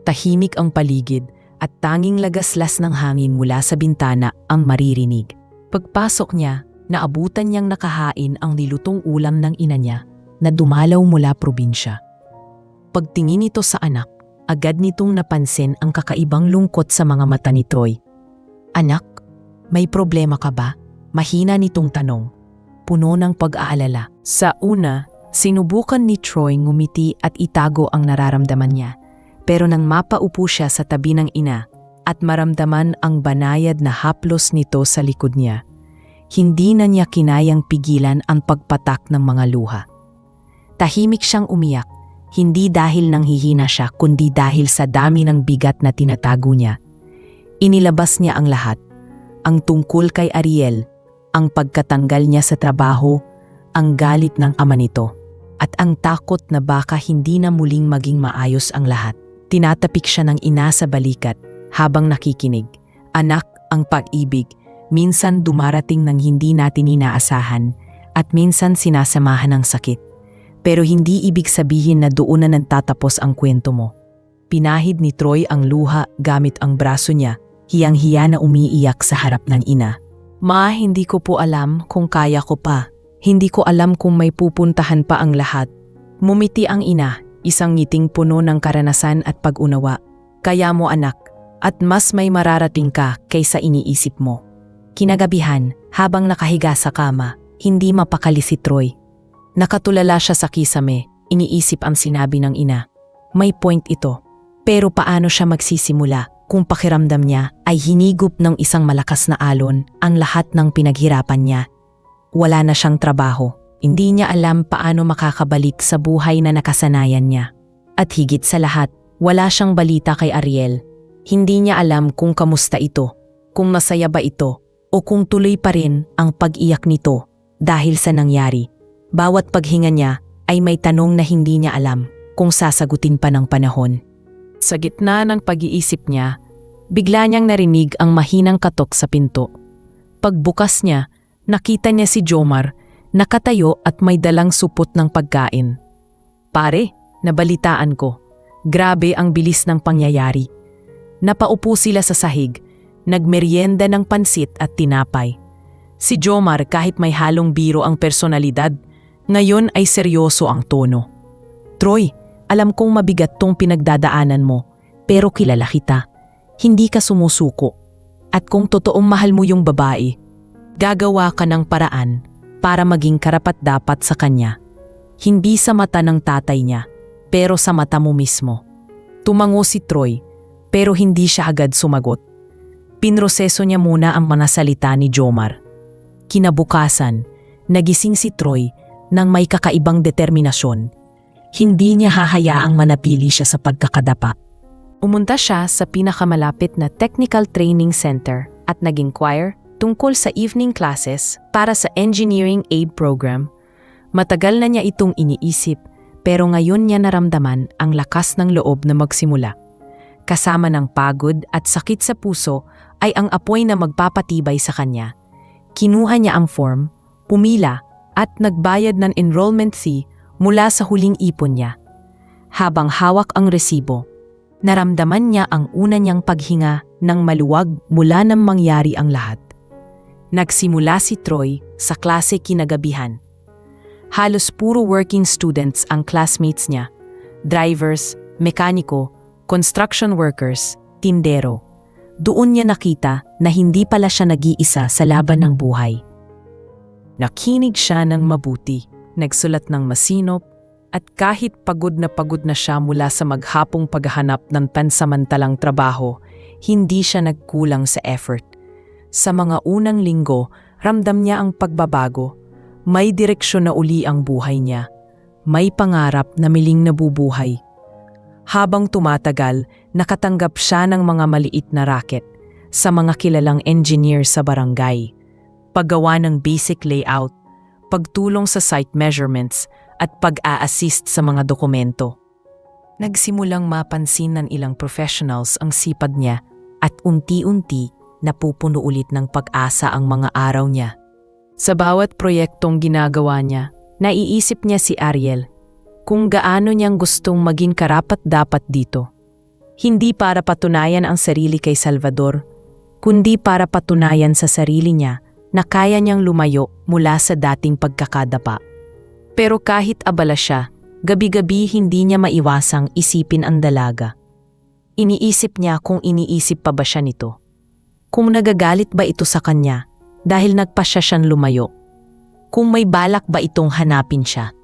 Speaker 1: Tahimik ang paligid at tanging lagaslas ng hangin mula sa bintana ang maririnig. Pagpasok niya, naabutan niyang nakahain ang nilutong ulam ng ina niya na dumalaw mula probinsya. Pagtingin nito sa anak, agad nitong napansin ang kakaibang lungkot sa mga mata ni Troy. Anak, may problema ka ba? Mahina nitong tanong, puno ng pag-aalala. Sa una, sinubukan ni Troy ngumiti at itago ang nararamdaman niya. Pero nang mapaupo siya sa tabi ng ina at maramdaman ang banayad na haplos nito sa likod niya, hindi na niya kinayang pigilan ang pagpatak ng mga luha. Tahimik siyang umiyak, hindi dahil nanghihina siya kundi dahil sa dami ng bigat na tinatago niya. Inilabas niya ang lahat, ang tungkol kay Ariel, ang pagkatanggal niya sa trabaho, ang galit ng ama nito, at ang takot na baka hindi na muling maging maayos ang lahat. Tinatapik siya ng ina sa balikat habang nakikinig. Anak, ang pag-ibig, minsan dumarating ng hindi natin inaasahan at minsan sinasamahan ng sakit. Pero hindi ibig sabihin na doon na nagtatapos ang kwento mo. Pinahid ni Troy ang luha gamit ang braso niya, hiyang-hiya na umiiyak sa harap ng ina. Ma, hindi ko po alam kung kaya ko pa. Hindi ko alam kung may pupuntahan pa ang lahat. Mumiti ang ina, isang ngiting puno ng karanasan at pag-unawa. Kaya mo anak, at mas may mararating ka kaysa iniisip mo. Kinagabihan, habang nakahiga sa kama, hindi mapakali si Troy. Nakatulala siya sa kisame, iniisip ang sinabi ng ina. May point ito. Pero paano siya magsisimula kung pakiramdam niya ay hinigop ng isang malakas na alon ang lahat ng pinaghirapan niya? Wala na siyang trabaho. Hindi niya alam paano makakabalik sa buhay na nakasanayan niya. At higit sa lahat, Wala siyang balita kay Ariel. Hindi niya alam kung kamusta ito, kung masaya ba ito, o kung tuloy pa rin ang pag-iyak nito dahil sa nangyari. Bawat paghinga niya ay may tanong na hindi niya alam kung sasagutin pa ng panahon. Sa gitna ng pag-iisip niya, bigla niyang narinig ang mahinang katok sa pinto. Pagbukas niya, nakita niya si Jomar, nakatayo at may dalang supot ng pagkain. "Pare, nabalitaan ko. Grabe ang bilis ng pangyayari." Napaupo sila sa sahig, nagmeryenda ng pansit at tinapay. Si Jomar, kahit may halong biro ang personalidad, ngayon ay seryoso ang tono. "Troy, alam kong mabigat tong pinagdadaanan mo, pero kilala kita. Hindi ka sumusuko. At kung totoong mahal mo yung babae, gagawa ka ng paraan para maging karapat-dapat sa kanya. Hindi sa mata ng tatay niya, pero sa mata mo mismo." Tumango si Troy, pero hindi siya agad sumagot. Pinroseso niya muna ang mga salita ni Jomar. Kinabukasan, nagising si Troy nang may kakaibang determinasyon. Hindi niya hahayaang manapili siya sa pagkakadapa. Umunta siya sa pinakamalapit na technical training center at nag-inquire tungkol sa evening classes para sa engineering aid program. Matagal na niya itong iniisip, pero ngayon niya naramdaman ang lakas ng loob na magsimula. Kasama ng pagod at sakit sa puso ay ang apoy na magpapatibay sa kanya. Kinuha niya ang form, pumila at nagbayad ng enrollment fee mula sa huling ipon niya. Habang hawak ang resibo, naramdaman niya ang una niyang paghinga ng maluwag mula nang mangyari ang lahat. Nagsimula si Troy sa klase kinagabihan. Halos puro working students ang classmates niya, drivers, mekaniko, construction workers, tindero. Doon niya nakita na hindi pala siya nag-iisa sa laban ng buhay. Nakinig siya ng mabuti, nagsulat ng masinop, at kahit pagod na siya mula sa maghapong paghahanap ng pansamantalang trabaho, hindi siya nagkulang sa effort. Sa mga unang linggo, ramdam niya ang pagbabago. May direksyon na uli ang buhay niya. May pangarap na miling nabubuhay. Habang tumatagal, nakatanggap siya ng mga maliit na racket sa mga kilalang engineer sa barangay. Paggawa ng basic layout, pagtulong sa site measurements, at pag-a-assist sa mga dokumento. Nagsimulang mapansin ng ilang professionals ang sipag niya at unti-unti napupuno ulit ng pag-asa ang mga araw niya. Sa bawat proyektong ginagawa niya, naiisip niya si Ariel kung gaano niyang gustong maging karapat-dapat dito. Hindi para patunayan ang sarili kay Salvador, kundi para patunayan sa sarili niya na kaya niyang lumayo mula sa dating pagkakadapa. Pero kahit abala siya, gabi-gabi hindi niya maiwasang isipin ang dalaga. Iniisip niya kung iniisip pa ba siya nito. Kung nagagalit ba ito sa kanya dahil nagpasya siyang lumayo. Kung may balak ba itong hanapin siya.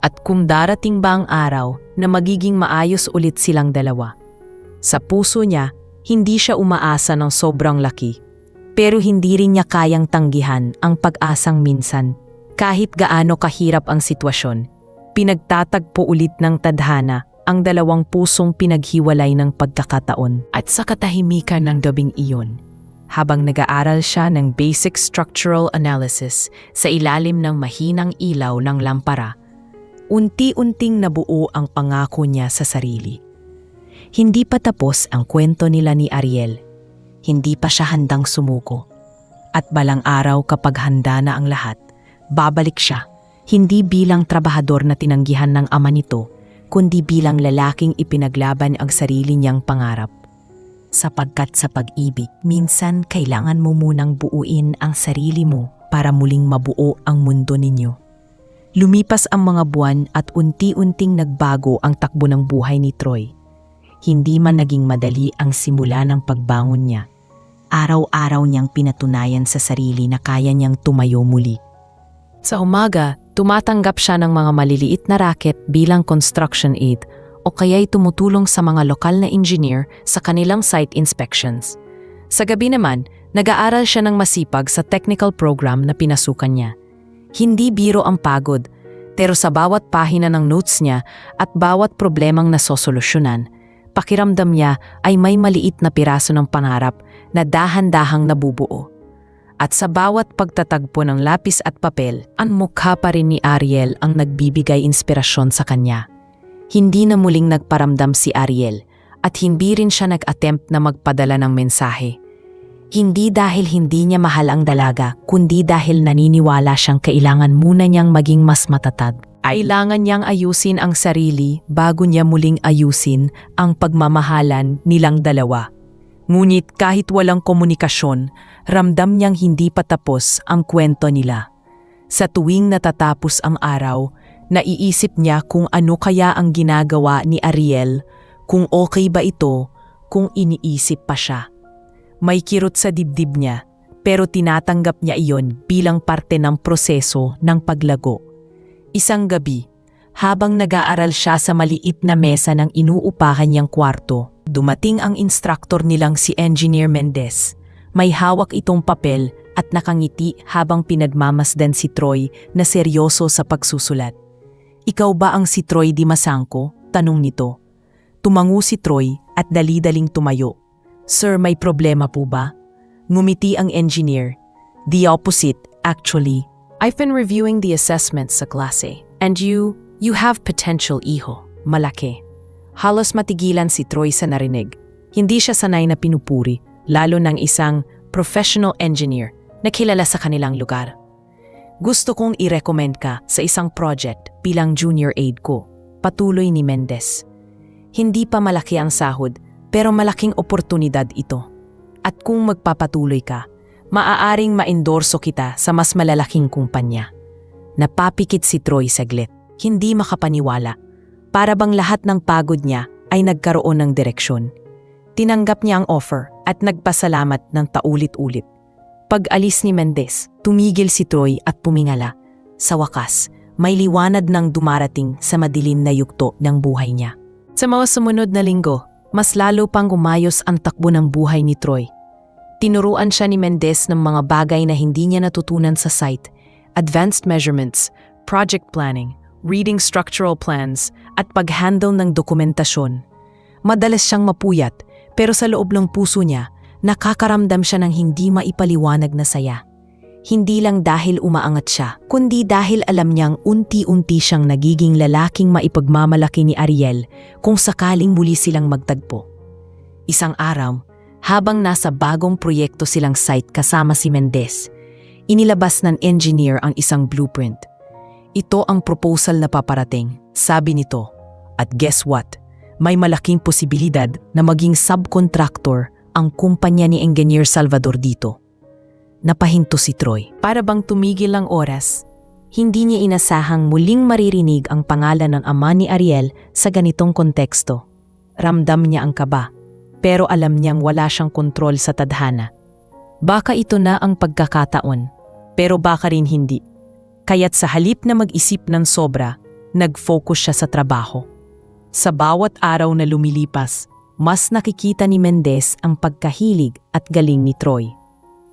Speaker 1: At kung darating ba ang araw na magiging maayos ulit silang dalawa. Sa puso niya, hindi siya umaasa ng sobrang laki. Pero hindi rin niya kayang tanggihan ang pag-asang minsan. Kahit gaano kahirap ang sitwasyon, pinagtatagpo ulit ng tadhana ang dalawang pusong pinaghiwalay ng pagkakataon. At sa katahimikan ng gabing iyon, habang nag-aaral siya ng basic structural analysis sa ilalim ng mahinang ilaw ng lampara, unti-unting nabuo ang pangako niya sa sarili. Hindi pa tapos ang kwento nila ni Ariel. Hindi pa siya handang sumuko. At balang araw kapag handa na ang lahat, babalik siya, hindi bilang trabahador na tinanggihan ng ama nito, kundi bilang lalaking ipinaglaban ang sarili niyang pangarap. Sapagkat sa pag-ibig, minsan kailangan mo munang buuin ang sarili mo para muling mabuo ang mundo ninyo. Lumipas ang mga buwan at unti-unting nagbago ang takbo ng buhay ni Troy. Hindi man naging madali ang simula ng pagbangon niya. Araw-araw niyang pinatunayan sa sarili na kaya niyang tumayo muli. Sa umaga, tumatanggap siya ng mga maliliit na racket bilang construction aid o kaya'y tumutulong sa mga lokal na engineer sa kanilang site inspections. Sa gabi naman, nag-aaral siya ng masipag sa technical program na pinasukan niya. Hindi biro ang pagod, Pero sa bawat pahina ng notes niya at bawat problemang nasosolusyonan, pakiramdam niya ay may maliit na piraso ng pangarap na dahan-dahang nabubuo. At sa bawat pagtatagpo ng lapis at papel, ang mukha pa rin ni Ariel ang nagbibigay inspirasyon sa kanya. Hindi na muling nagparamdam si Ariel at hindi rin siya nag-attempt na magpadala ng mensahe. Hindi dahil hindi niya mahal ang dalaga, kundi dahil naniniwala siyang kailangan muna niyang maging mas matatag. Kailangan niyang ayusin ang sarili bago niya muling ayusin ang pagmamahalan nilang dalawa. Ngunit kahit walang komunikasyon, ramdam niyang hindi pa tapos ang kwento nila. Sa tuwing natatapos ang araw, naiisip niya kung ano kaya ang ginagawa ni Ariel, kung okay ba ito, kung iniisip pa siya. May kirot sa dibdib niya, pero tinatanggap niya iyon bilang parte ng proseso ng paglago. Isang gabi, habang nag-aaral siya sa maliit na mesa ng inuupahan niyang kwarto, dumating ang instructor nilang si Engineer Mendez. May hawak itong papel at nakangiti habang pinagmamasdan si Troy na seryoso sa pagsusulat. "Ikaw ba ang si Troy Di Masangco?" tanong nito. Tumango si Troy at dali-daling tumayo. "Sir, may problema po ba?" Ngumiti ang engineer. "The opposite, actually. I've been reviewing the assessments sa klase. And you have potential, iho. Malaki." Halos matigilan si Troy sa narinig. Hindi siya sanay na pinupuri, lalo ng isang professional engineer na kilala sa kanilang lugar. "Gusto kong i-recommend ka sa isang project bilang junior aide ko," patuloy ni Mendez. "Hindi pa malaki ang sahod, pero malaking oportunidad ito. At kung magpapatuloy ka, maaaring maendorso kita sa mas malalaking kumpanya." Napapikit si Troy saglit, hindi makapaniwala. Para bang lahat ng pagod niya ay nagkaroon ng direksyon. Tinanggap niya ang offer at nagpasalamat ng paulit-ulit. Pag-alis ni Mendez, tumigil si Troy at pumingala. Sa wakas, may liwanag ng dumarating sa madilim na yugto ng buhay niya. Sa mga sumunod na linggo, mas lalo pang umayos ang takbo ng buhay ni Troy. Tinuruan siya ni Mendez ng mga bagay na hindi niya natutunan sa site: advanced measurements, project planning, reading structural plans, at pag-handle ng dokumentasyon. Madalas siyang mapuyat, pero sa loob ng puso niya, nakakaramdam siya ng hindi maipaliwanag na saya. Hindi lang dahil umaangat siya, kundi dahil alam niyang unti-unti siyang nagiging lalaking maipagmamalaki ni Ariel kung sakaling muli silang magtagpo. Isang araw, habang nasa bagong proyekto silang site kasama si Mendez, inilabas ng engineer ang isang blueprint. "Ito ang proposal na paparating," sabi nito. "At guess what? May malaking posibilidad na maging subcontractor ang kumpanya ni Engineer Salvador dito." Napahinto si Troy. Para bang tumigil ang oras. Hindi niya inasahang muling maririnig ang pangalan ng ama ni Ariel sa ganitong konteksto. Ramdam niya ang kaba, pero alam niyang wala siyang kontrol sa tadhana. Baka ito na ang pagkakataon, pero baka rin hindi. Kaya't sa halip na mag-isip ng sobra, nag-focus siya sa trabaho. Sa bawat araw na lumilipas, mas nakikita ni Mendez ang pagkahilig at galing ni Troy.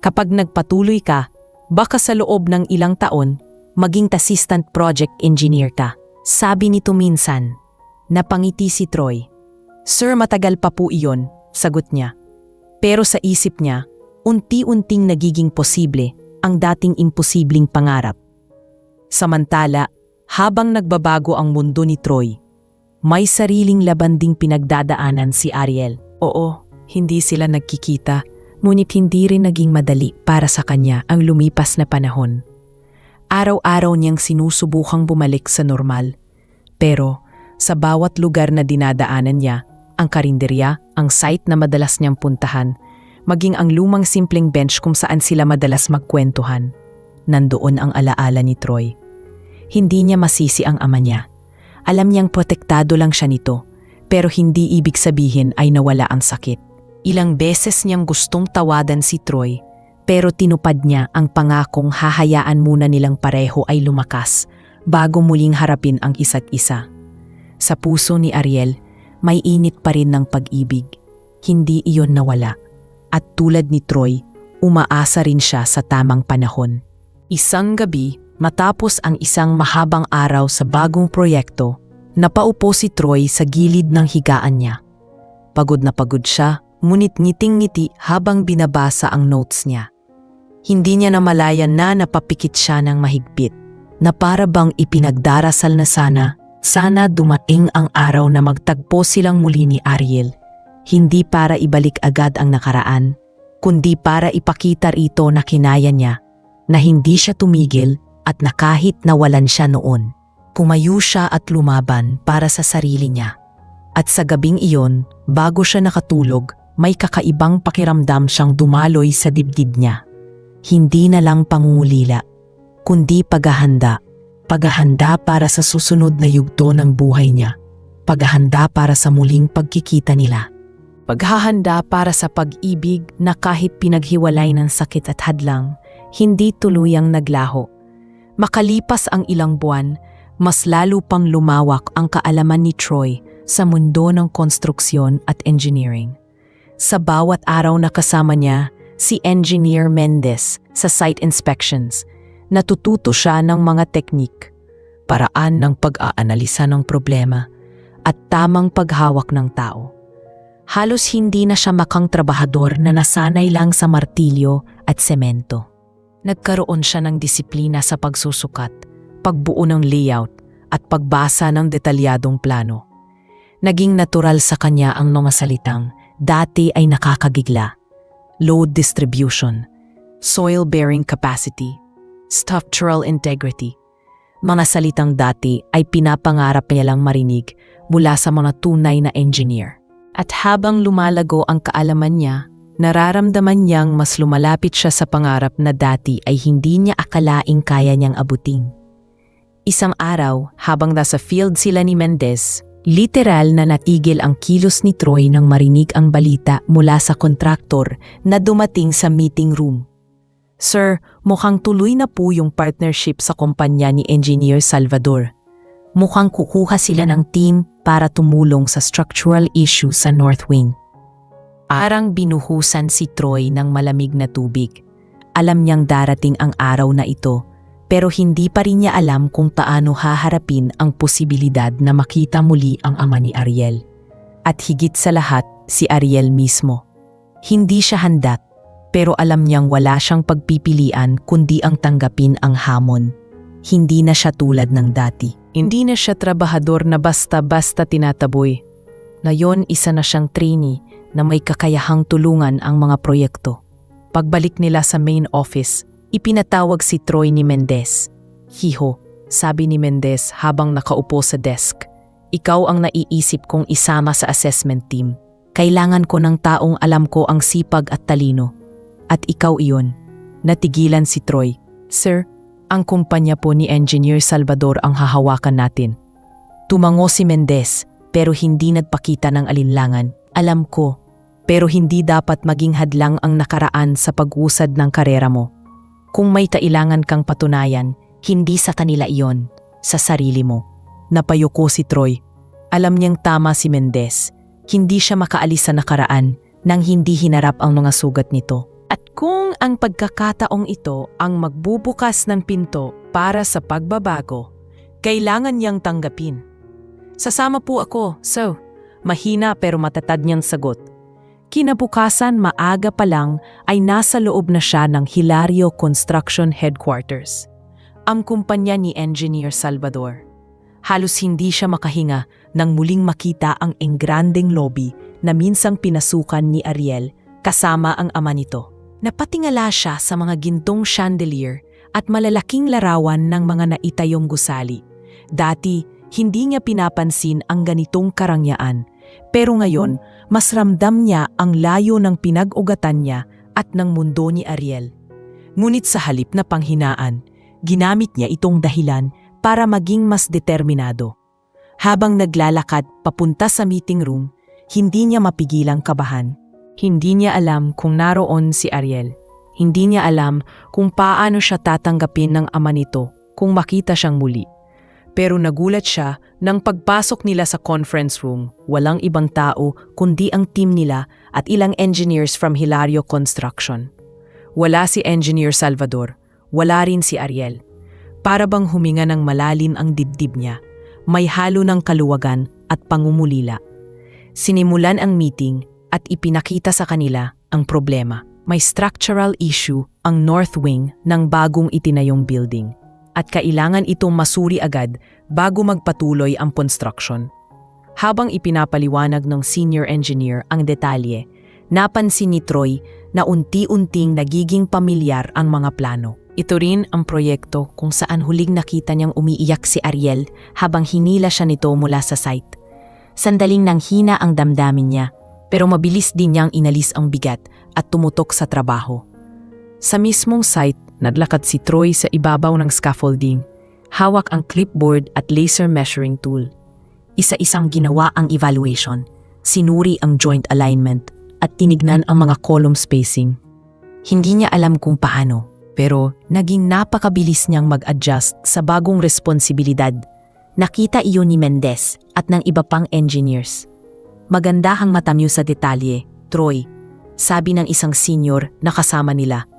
Speaker 1: Kapag nagpatuloy ka, baka sa loob ng ilang taon, maging assistant project engineer ka, sabi nito minsan. Napangiti si Troy. "Sir, matagal pa po iyon," sagot niya. Pero sa isip niya, unti-unting nagiging posible ang dating imposibleng pangarap. Samantala, habang nagbabago ang mundo ni Troy, may sariling laban ding pinagdadaanan si Ariel. Oo, hindi sila nagkikita, ngunit hindi rin naging madali para sa kanya ang lumipas na panahon. Araw-araw niyang sinusubukang bumalik sa normal. Pero sa bawat lugar na dinadaanan niya, ang karinderya, ang site na madalas niyang puntahan, maging ang lumang simpleng bench kung saan sila madalas magkwentuhan, nandoon ang alaala ni Troy. Hindi niya masisi ang ama niya. Alam niyang protektado lang siya nito, pero hindi ibig sabihin ay nawala ang sakit. Ilang beses niyang gustong tawadan si Troy, pero tinupad niya ang pangakong hahayaan muna nilang pareho ay lumakas bago muling harapin ang isa't isa. Sa puso ni Ariel, may init pa rin ng pag-ibig. Hindi iyon nawala. At tulad ni Troy, umaasa rin siya sa tamang panahon. Isang gabi, Matapos ang isang mahabang araw sa bagong proyekto, napaupo si Troy sa gilid ng higaan niya. Pagod na pagod siya, ngunit ngiting-ngiti habang binabasa ang notes niya. Hindi niya namalayan na napapikit siya ng mahigpit, na para bang ipinagdarasal na sana dumating ang araw na magtagpo silang muli ni Ariel. Hindi para ibalik agad ang nakaraan, kundi para ipakita rito na kinaya niya, na hindi siya tumigil at na kahit nawalan siya noon, pumayo siya at lumaban para sa sarili niya. At sa gabing iyon, bago siya nakatulog, may kakaibang pakiramdam siyang dumaloy sa dibdib niya. Hindi na lang pangungulila, kundi paghahanda. Paghahanda para sa susunod na yugto ng buhay niya. Paghahanda para sa muling pagkikita nila. Paghahanda para sa pag-ibig na kahit pinaghiwalay ng sakit at hadlang, hindi tuluyang naglaho. Makalipas ang ilang buwan, mas lalo pang lumawak ang kaalaman ni Troy sa mundo ng konstruksyon at engineering. Sa bawat araw na kasama niya si Engineer Mendez sa site inspections, natututo siya ng mga teknik, paraan ng pag-aanalisa ng problema, at tamang paghawak ng tao. Halos hindi na siya makang trabahador na nasanay lang sa martilyo at semento. Nagkaroon siya ng disiplina sa pagsusukat, pagbuo ng layout, at pagbasa ng detalyadong plano. Naging natural sa kanya ang mga salitang dati ay nakakagigla, load distribution, soil bearing capacity, structural integrity. Mga salitang dati ay pinapangarap niya lang marinig mula sa mga tunay na engineer. At habang lumalago ang kaalaman niya, nararamdaman niyang mas lumalapit siya sa pangarap na dati ay hindi niya akalaing kaya niyang abutin. Isang araw, habang nasa field sila ni Mendez, literal na natigil ang kilos ni Troy nang marinig ang balita mula sa kontraktor na dumating sa meeting room. Sir, mukhang tuloy na po yung partnership sa kumpanya ni Engineer Salvador. Mukhang kukuha sila ng team para tumulong sa structural issue sa North Wing. Arang binuhusan si Troy ng malamig na tubig. Alam niyang darating ang araw na ito, pero hindi pa rin niya alam kung paano haharapin ang posibilidad na makita muli ang ama ni Ariel. At higit sa lahat, si Ariel mismo. Hindi siya handa, pero alam niyang wala siyang pagpipilian kundi ang tanggapin ang hamon. Hindi na siya tulad ng dati. Hindi na siya trabahador na basta-basta tinataboy. Ngayon, isa na siyang trainee na may kakayahang tulungan ang mga proyekto. Pagbalik nila sa main office, ipinatawag si Troy ni Mendez. Hiho, sabi ni Mendez habang nakaupo sa desk. Ikaw ang naiisip kong isama sa assessment team. Kailangan ko ng taong alam ko ang sipag at talino. At ikaw iyon. Natigilan si Troy. Sir, ang kumpanya po ni Engineer Salvador ang hahawakan natin. Tumango si Mendez, pero hindi nagpakita ng alinlangan. Alam ko, pero hindi dapat maging hadlang ang nakaraan sa pag-usad ng karera mo. Kung may kailangan kang patunayan, hindi sa kanila iyon, sa sarili mo. Napayuko si Troy. Alam niyang tama si Mendez. Hindi siya makaalis sa nakaraan nang hindi hinarap ang mga sugat nito. At kung ang pagkakataong ito ang magbubukas ng pinto para sa pagbabago, kailangan niyang tanggapin. Sasama po ako, so, mahina pero matatag niyang sagot. Kinabukasan maaga pa lang ay nasa loob na siya ng Hilario Construction Headquarters, ang kumpanya ni Engineer Salvador. Halos hindi siya makahinga nang muling makita ang engrandeng lobby na minsang pinasukan ni Ariel kasama ang ama nito. Napatingala siya sa mga gintong chandelier at malalaking larawan ng mga naitayong gusali. Dati, hindi niya pinapansin ang ganitong karangyaan, pero ngayon, mas ramdam niya ang layo ng pinag-ugatan niya at ng mundo ni Ariel. Ngunit sa halip na panghinaan, ginamit niya itong dahilan para maging mas determinado. Habang naglalakad papunta sa meeting room, hindi niya mapigilang kabahan. Hindi niya alam kung naroon si Ariel. Hindi niya alam kung paano siya tatanggapin ng ama nito kung makita siyang muli. Pero nagulat siya nang pagpasok nila sa conference room, walang ibang tao kundi ang team nila at ilang engineers from Hilario Construction. Wala si Engineer Salvador, wala rin si Ariel. Para bang huminga ng malalim ang dibdib niya, may halo ng kaluwagan at pangumulila. Sinimulan ang meeting at ipinakita sa kanila ang problema. May structural issue ang north wing ng bagong itinayong building at kailangan itong masuri agad bago magpatuloy ang construction. Habang ipinapaliwanag ng senior engineer ang detalye, napansin ni Troy na unti-unting nagiging pamilyar ang mga plano. Ito rin ang proyekto kung saan huling nakita niyang umiiyak si Ariel habang hinila siya nito mula sa site. Sandaling nanghina ang damdamin niya, pero mabilis din niyang inalis ang bigat at tumutok sa trabaho. Sa mismong site, naglakad si Troy sa ibabaw ng scaffolding. Hawak ang clipboard at laser measuring tool. Isa-isang ginawa ang evaluation, sinuri ang joint alignment at tinignan ang mga column spacing. Hindi niya alam kung paano, pero naging napakabilis niyang mag-adjust sa bagong responsibilidad. Nakita iyon ni Mendez at ng iba pang engineers. Maganda ang mata niyo sa detalye, Troy, sabi ng isang senior na kasama nila.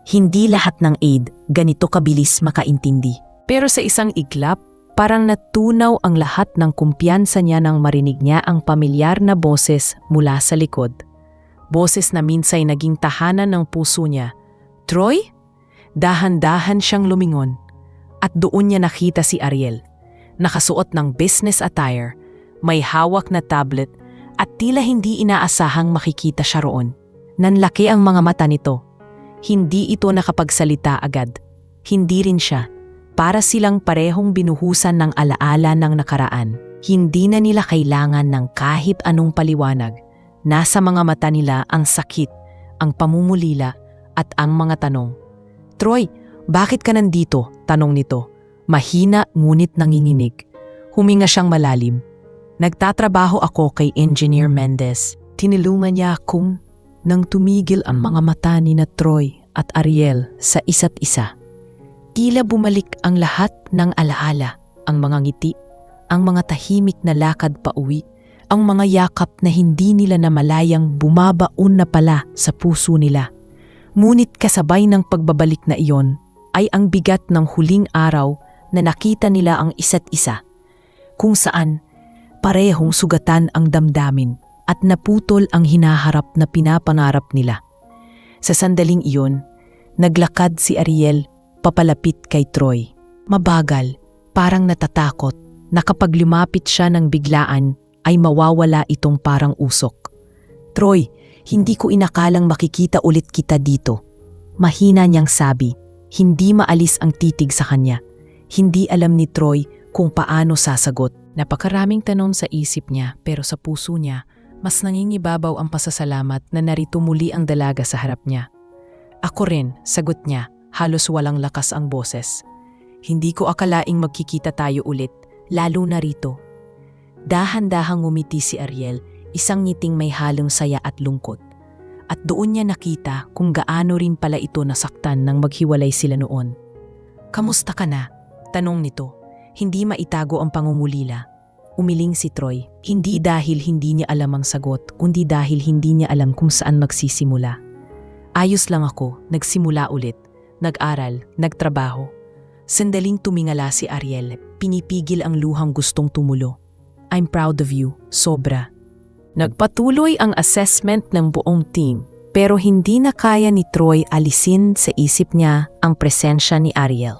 Speaker 1: Hindi lahat ng aide ganito kabilis makaintindi. Pero sa isang iglap, parang natunaw ang lahat ng kumpiyansa niya nang marinig niya ang pamilyar na boses mula sa likod. Boses na minsay naging tahanan ng puso niya. Troy? Dahan-dahan siyang lumingon. At doon niya nakita si Ariel. Nakasuot ng business attire, may hawak na tablet at tila hindi inaasahang makikita siya roon. Nanlaki ang mga mata nito. Hindi ito nakapagsalita agad. Hindi rin siya. Para silang parehong binuhusan ng alaala ng nakaraan. Hindi na nila kailangan ng kahit anong paliwanag. Nasa mga mata nila ang sakit, ang pamumulila at ang mga tanong. Troy, bakit ka nandito? Tanong nito. Mahina ngunit nanginginig. Huminga siyang malalim. Nagtatrabaho ako kay Engineer Mendez. Tinulungan niya akong nang tumigil ang mga mata ni na Troy at Ariel sa isa't isa. Tila bumalik ang lahat ng alaala, ang mga ngiti, ang mga tahimik na lakad pauwi, ang mga yakap na hindi nila namalayang bumabaon na pala sa puso nila. Ngunit kasabay ng pagbabalik na iyon ay ang bigat ng huling araw na nakita nila ang isa't isa, kung saan parehong sugatan ang damdamin at naputol ang hinaharap na pinapangarap nila. Sa sandaling iyon, naglakad si Ariel papalapit kay Troy. Mabagal, parang natatakot na kapag lumapit siya ng biglaan ay mawawala itong parang usok. Troy, hindi ko inakalang makikita ulit kita dito. Mahina niyang sabi, hindi maalis ang titig sa kanya. Hindi alam ni Troy kung paano sasagot. Napakaraming tanong sa isip niya pero sa puso niya, mas nangingibabaw ang pasasalamat na narito muli ang dalaga sa harap niya. Ako rin, sagot niya, halos walang lakas ang boses. Hindi ko akalaing magkikita tayo ulit, lalo na rito. Dahan-dahang ngumiti si Ariel, isang ngiting may halong saya at lungkot. At doon niya nakita kung gaano rin pala ito nasaktan nang maghiwalay sila noon. Kamusta ka na? Tanong nito. Hindi maitago ang pangungulila. Umiling si Troy, hindi dahil hindi niya alam ang sagot, kundi dahil hindi niya alam kung saan magsisimula. Ayos lang ako, nagsimula ulit, nag-aral, nagtrabaho. Sandaling tumingala si Ariel, pinipigil ang luhang gustong tumulo. I'm proud of you, sobra. Nagpatuloy ang assessment ng buong team, pero hindi na kaya ni Troy alisin sa isip niya ang presensya ni Ariel.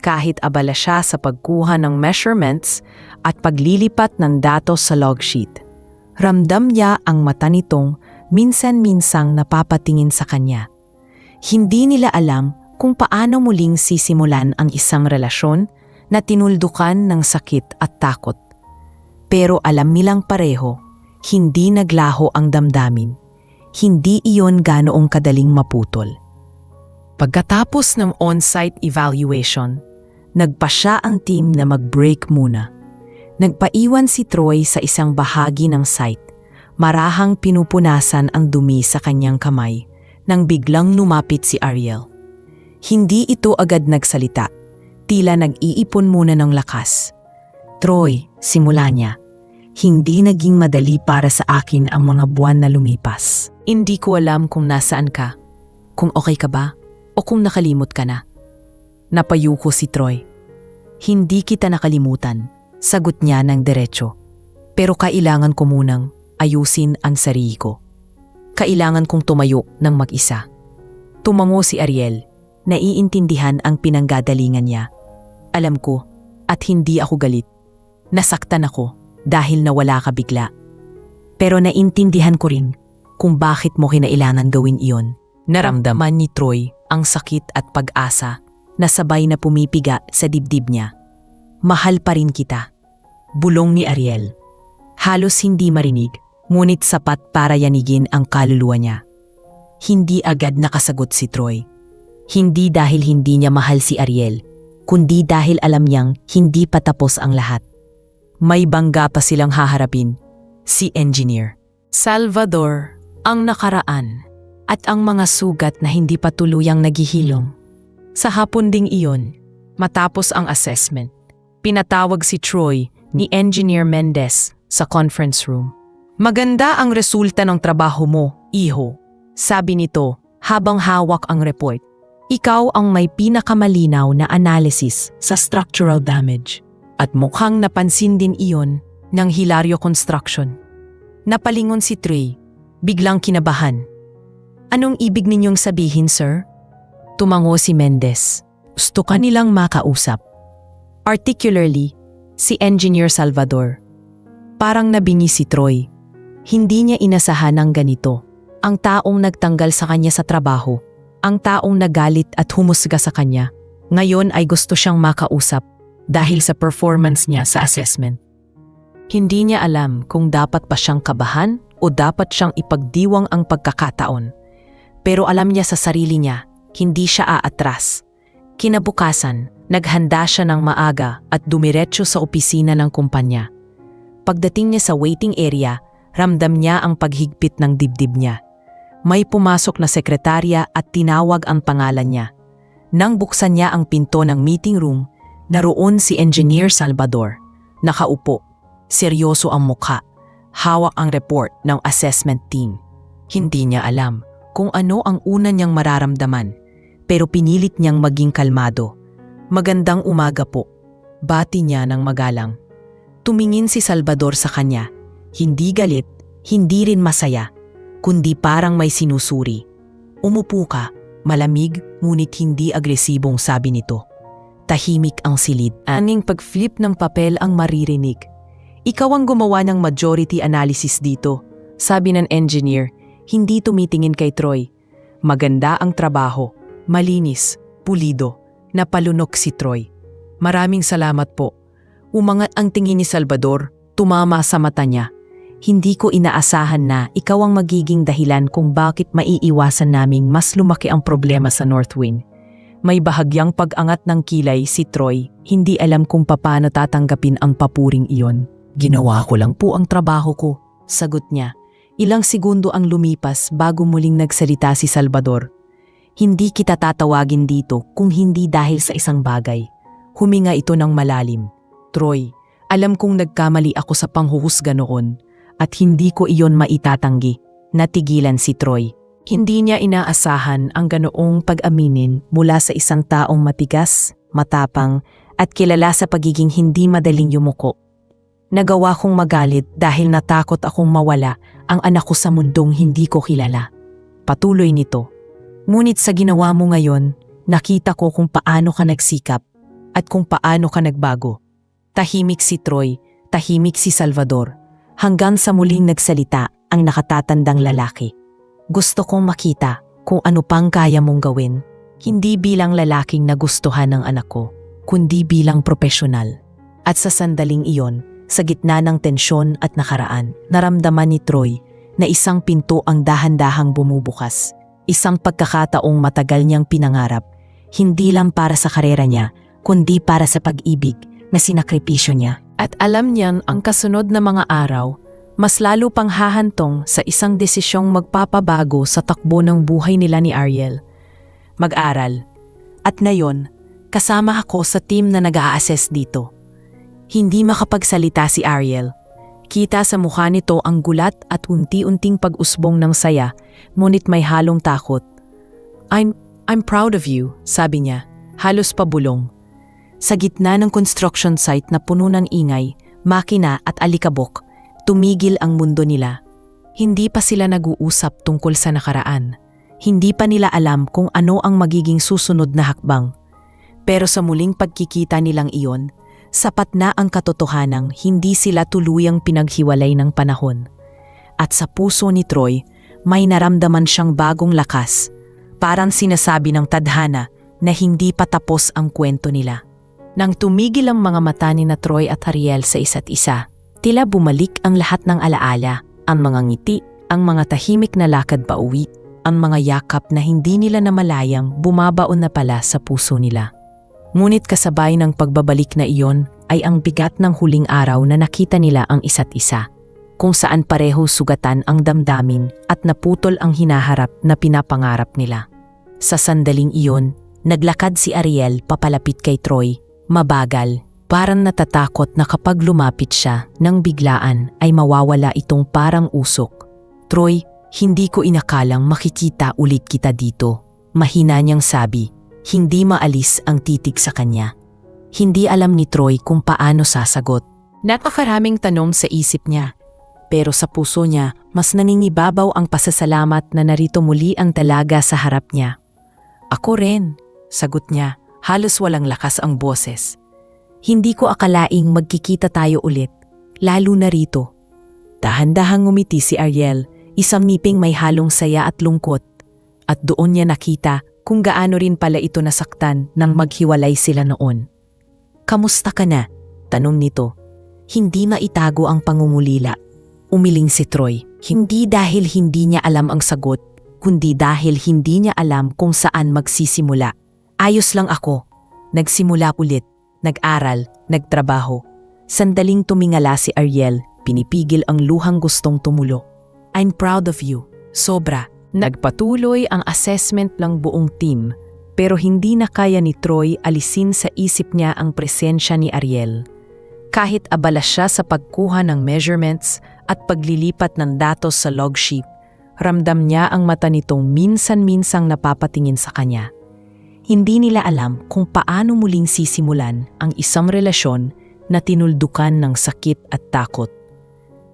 Speaker 1: Kahit abala siya sa pagkuha ng measurements at paglilipat ng datos sa log sheet. Ramdam niya ang mata nitong minsan-minsang napapatingin sa kanya. Hindi nila alam kung paano muling sisimulan ang isang relasyon na tinuldukan ng sakit at takot. Pero alam nilang pareho, hindi naglaho ang damdamin. Hindi iyon ganoong kadaling maputol. Pagkatapos ng on-site evaluation, nagpasya ang team na mag-break muna. Nagpaiwan si Troy sa isang bahagi ng site, marahang pinupunasan ang dumi sa kanyang kamay nang biglang lumapit si Ariel. Hindi ito agad nagsalita, tila nag-iipon muna ng lakas. Troy, simula niya, hindi naging madali para sa akin ang mga buwan na lumipas. Hindi ko alam kung nasaan ka, kung okay ka ba, o kung nakalimot ka na. Napayuko si Troy. Hindi kita nakalimutan, sagot niya ng diretso. Pero kailangan ko munang ayusin ang sarili ko. Kailangan kong tumayo ng mag-isa. Tumango si Ariel. Naiintindihan ang pinanggagalingan niya. Alam ko, at hindi ako galit. Nasaktan ako dahil nawala ka bigla. Pero naintindihan ko rin kung bakit mo kinailangan gawin iyon. Naramdaman ni Troy ang sakit at pag-asa na sabay na pumipiga sa dibdib niya. Mahal pa rin kita. Bulong ni Ariel. Halos hindi marinig, ngunit sapat para yanigin ang kaluluwa niya. Hindi agad nakasagot si Troy. Hindi dahil hindi niya mahal si Ariel, kundi dahil alam niyang hindi pa tapos ang lahat. May bangga pa silang haharapin, si Engineer Salvador, ang nakaraan, at ang mga sugat na hindi pa tuluyang naghihilom. Sa hapon ding iyon, matapos ang assessment, pinatawag si Troy ni Engineer Mendez sa conference room. Maganda ang resulta ng trabaho mo, iho, sabi nito habang hawak ang report. Ikaw ang may pinakamalinaw na analysis sa structural damage. At mukhang napansin din iyon ng Hilario Construction. Napalingon si Troy, biglang kinabahan. Anong ibig ninyong sabihin, sir? Tumango si Mendez. Gusto ka nilang makausap. Particularly, si Engineer Salvador. Parang nabingi si Troy. Hindi niya inasahan ng ganito. Ang taong nagtanggal sa kanya sa trabaho. Ang taong nagalit at humusga sa kanya, ngayon ay gusto siyang makausap dahil sa performance niya sa assessment. Hindi niya alam kung dapat pa siyang kabahan o dapat siyang ipagdiwang ang pagkakataon. Pero alam niya sa sarili niya, hindi siya aatras. Kinabukasan, naghanda siya ng maaga at dumiretso sa opisina ng kumpanya. Pagdating niya sa waiting area, ramdam niya ang paghigpit ng dibdib niya. May pumasok na sekretarya at tinawag ang pangalan niya. Nang buksan niya ang pinto ng meeting room, naroon si Engineer Salvador. Nakaupo, seryoso ang mukha, hawak ang report ng assessment team. Hindi niya alam kung ano ang una niyang mararamdaman, pero pinilit niyang maging kalmado. Magandang umaga po, bati niya ng magalang. Tumingin si Salvador sa kanya, hindi galit, hindi rin masaya, kundi parang may sinusuri. Umupo ka, malamig ngunit hindi agresibong sabi nito. Tahimik ang silid. Anging pag-flip ng papel ang maririnig. Ikaw ang gumawa ng majority analysis dito, sabi ng engineer, hindi tumitingin kay Troy. Maganda ang trabaho, malinis, pulido, napalunok si Troy. Maraming salamat po. Umangat ang tingin ni Salvador, tumama sa mata niya. Hindi ko inaasahan na ikaw ang magiging dahilan kung bakit maiiwasan naming mas lumaki ang problema sa Northwind. May bahagyang pag-angat ng kilay si Troy, hindi alam kung paano tatanggapin ang papuring iyon. Ginawa ko lang po ang trabaho ko, sagot niya. Ilang segundo ang lumipas bago muling nagsalita si Salvador. Hindi kita tatawagin dito kung hindi dahil sa isang bagay. Huminga ito ng malalim. Troy, alam kong nagkamali ako sa panghuhusga noon. At hindi ko iyon maitatanggi. Natigilan si Troy. Hindi niya inaasahan ang ganoong pag-aminin mula sa isang taong matigas, matapang, at kilala sa pagiging hindi madaling yumuko. Nagawa kong magalit dahil natakot akong mawala ang anak ko sa mundong hindi ko kilala. Patuloy nito. Ngunit sa ginawa mo ngayon, nakita ko kung paano ka nagsikap at kung paano ka nagbago. Tahimik si Troy, tahimik si Salvador. Hanggang sa muling nagsalita ang nakatatandang lalaki. Gusto kong makita kung ano pang kaya mong gawin, hindi bilang lalaking nagustuhan ng anak ko, kundi bilang profesional. At sa sandaling iyon, sa gitna ng tensyon at nakaraan, naramdaman ni Troy na isang pinto ang dahan-dahang bumubukas. Isang pagkakataong matagal niyang pinangarap, hindi lang para sa karera niya, kundi para sa pag-ibig na sinakripisyo niya. At alam niyang ang kasunod na mga araw, mas lalo pang hahantong sa isang desisyong magpapabago sa takbo ng buhay nila ni Ariel. Mag-aral. At ngayon, kasama ako sa team na nag-a-assess dito. Hindi makapagsalita si Ariel. Kita sa mukha nito ang gulat at unti-unting pag-usbong ng saya, ngunit may halong takot. I'm proud of you, sabi niya, halos pabulong. Sa gitna ng construction site na puno ng ingay, makina at alikabok, tumigil ang mundo nila. Hindi pa sila nag-uusap tungkol sa nakaraan. Hindi pa nila alam kung ano ang magiging susunod na hakbang. Pero sa muling pagkikita nilang iyon, sapat na ang katotohanang hindi sila tuluyang pinaghiwalay ng panahon. At sa puso ni Troy, may naramdaman siyang bagong lakas, parang sinasabi ng tadhana na hindi pa tapos ang kwento nila. Nang tumigil ang mga mata ni na Troy at Ariel sa isa't isa, tila bumalik ang lahat ng alaala, ang mga ngiti, ang mga tahimik na lakad pauwi, ang mga yakap na hindi nila namalayang bumabaon na pala sa puso nila. Ngunit kasabay ng pagbabalik na iyon ay ang bigat ng huling araw na nakita nila ang isa't isa, kung saan pareho sugatan ang damdamin at naputol ang hinaharap na pinapangarap nila. Sa sandaling iyon, naglakad si Ariel papalapit kay Troy, mabagal, parang natatakot na kapag lumapit siya nang biglaan ay mawawala itong parang usok. Troy, hindi ko inakalang makikita ulit kita dito. Mahina niyang sabi, hindi maalis ang titig sa kanya. Hindi alam ni Troy kung paano sasagot. Napakaraming tanong sa isip niya. Pero sa puso niya, mas nangingibabaw ang pasasalamat na narito muli ang dalaga sa harap niya. Ako rin, sagot niya. Halos walang lakas ang boses. Hindi ko akalaing magkikita tayo ulit, lalo na rito. Dahan-dahang ngumiti si Ariel, isang ngiping may halong saya at lungkot. At doon niya nakita kung gaano rin pala ito nasaktan nang maghiwalay sila noon. Kamusta ka na? Tanong nito. Hindi maitago ang pangungulila. Umiling si Troy, hindi dahil hindi niya alam ang sagot, kundi dahil hindi niya alam kung saan magsisimula. Ayos lang ako. Nagsimula ulit, nag-aral, nagtrabaho. Sandaling tumingala si Ariel, pinipigil ang luhang gustong tumulo. I'm proud of you. Sobra. Nagpatuloy ang assessment ng buong team, pero hindi na kaya ni Troy alisin sa isip niya ang presensya ni Ariel. Kahit abala siya sa pagkuha ng measurements at paglilipat ng datos sa log sheet, ramdam niya ang mata nitong minsan-minsang napapatingin sa kanya. Hindi nila alam kung paano muling sisimulan ang isang relasyon na tinuldukan ng sakit at takot.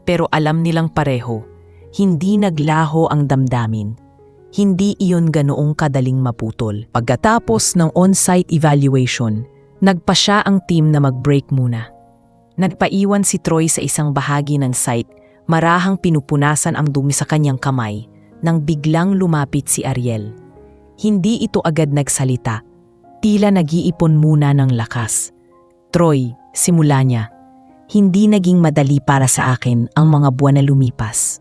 Speaker 1: Pero alam nilang pareho, hindi naglaho ang damdamin. Hindi iyon ganoong kadaling maputol. Pagkatapos ng on-site evaluation, nagpa siya ang team na mag-break muna. Nagpaiwan si Troy sa isang bahagi ng site, marahang pinupunasan ang dumi sa kanyang kamay, nang biglang lumapit si Ariel. Hindi ito agad nagsalita. Tila nag-iipon muna ng lakas. Troy, simula niya. Hindi naging madali para sa akin ang mga buwan na lumipas.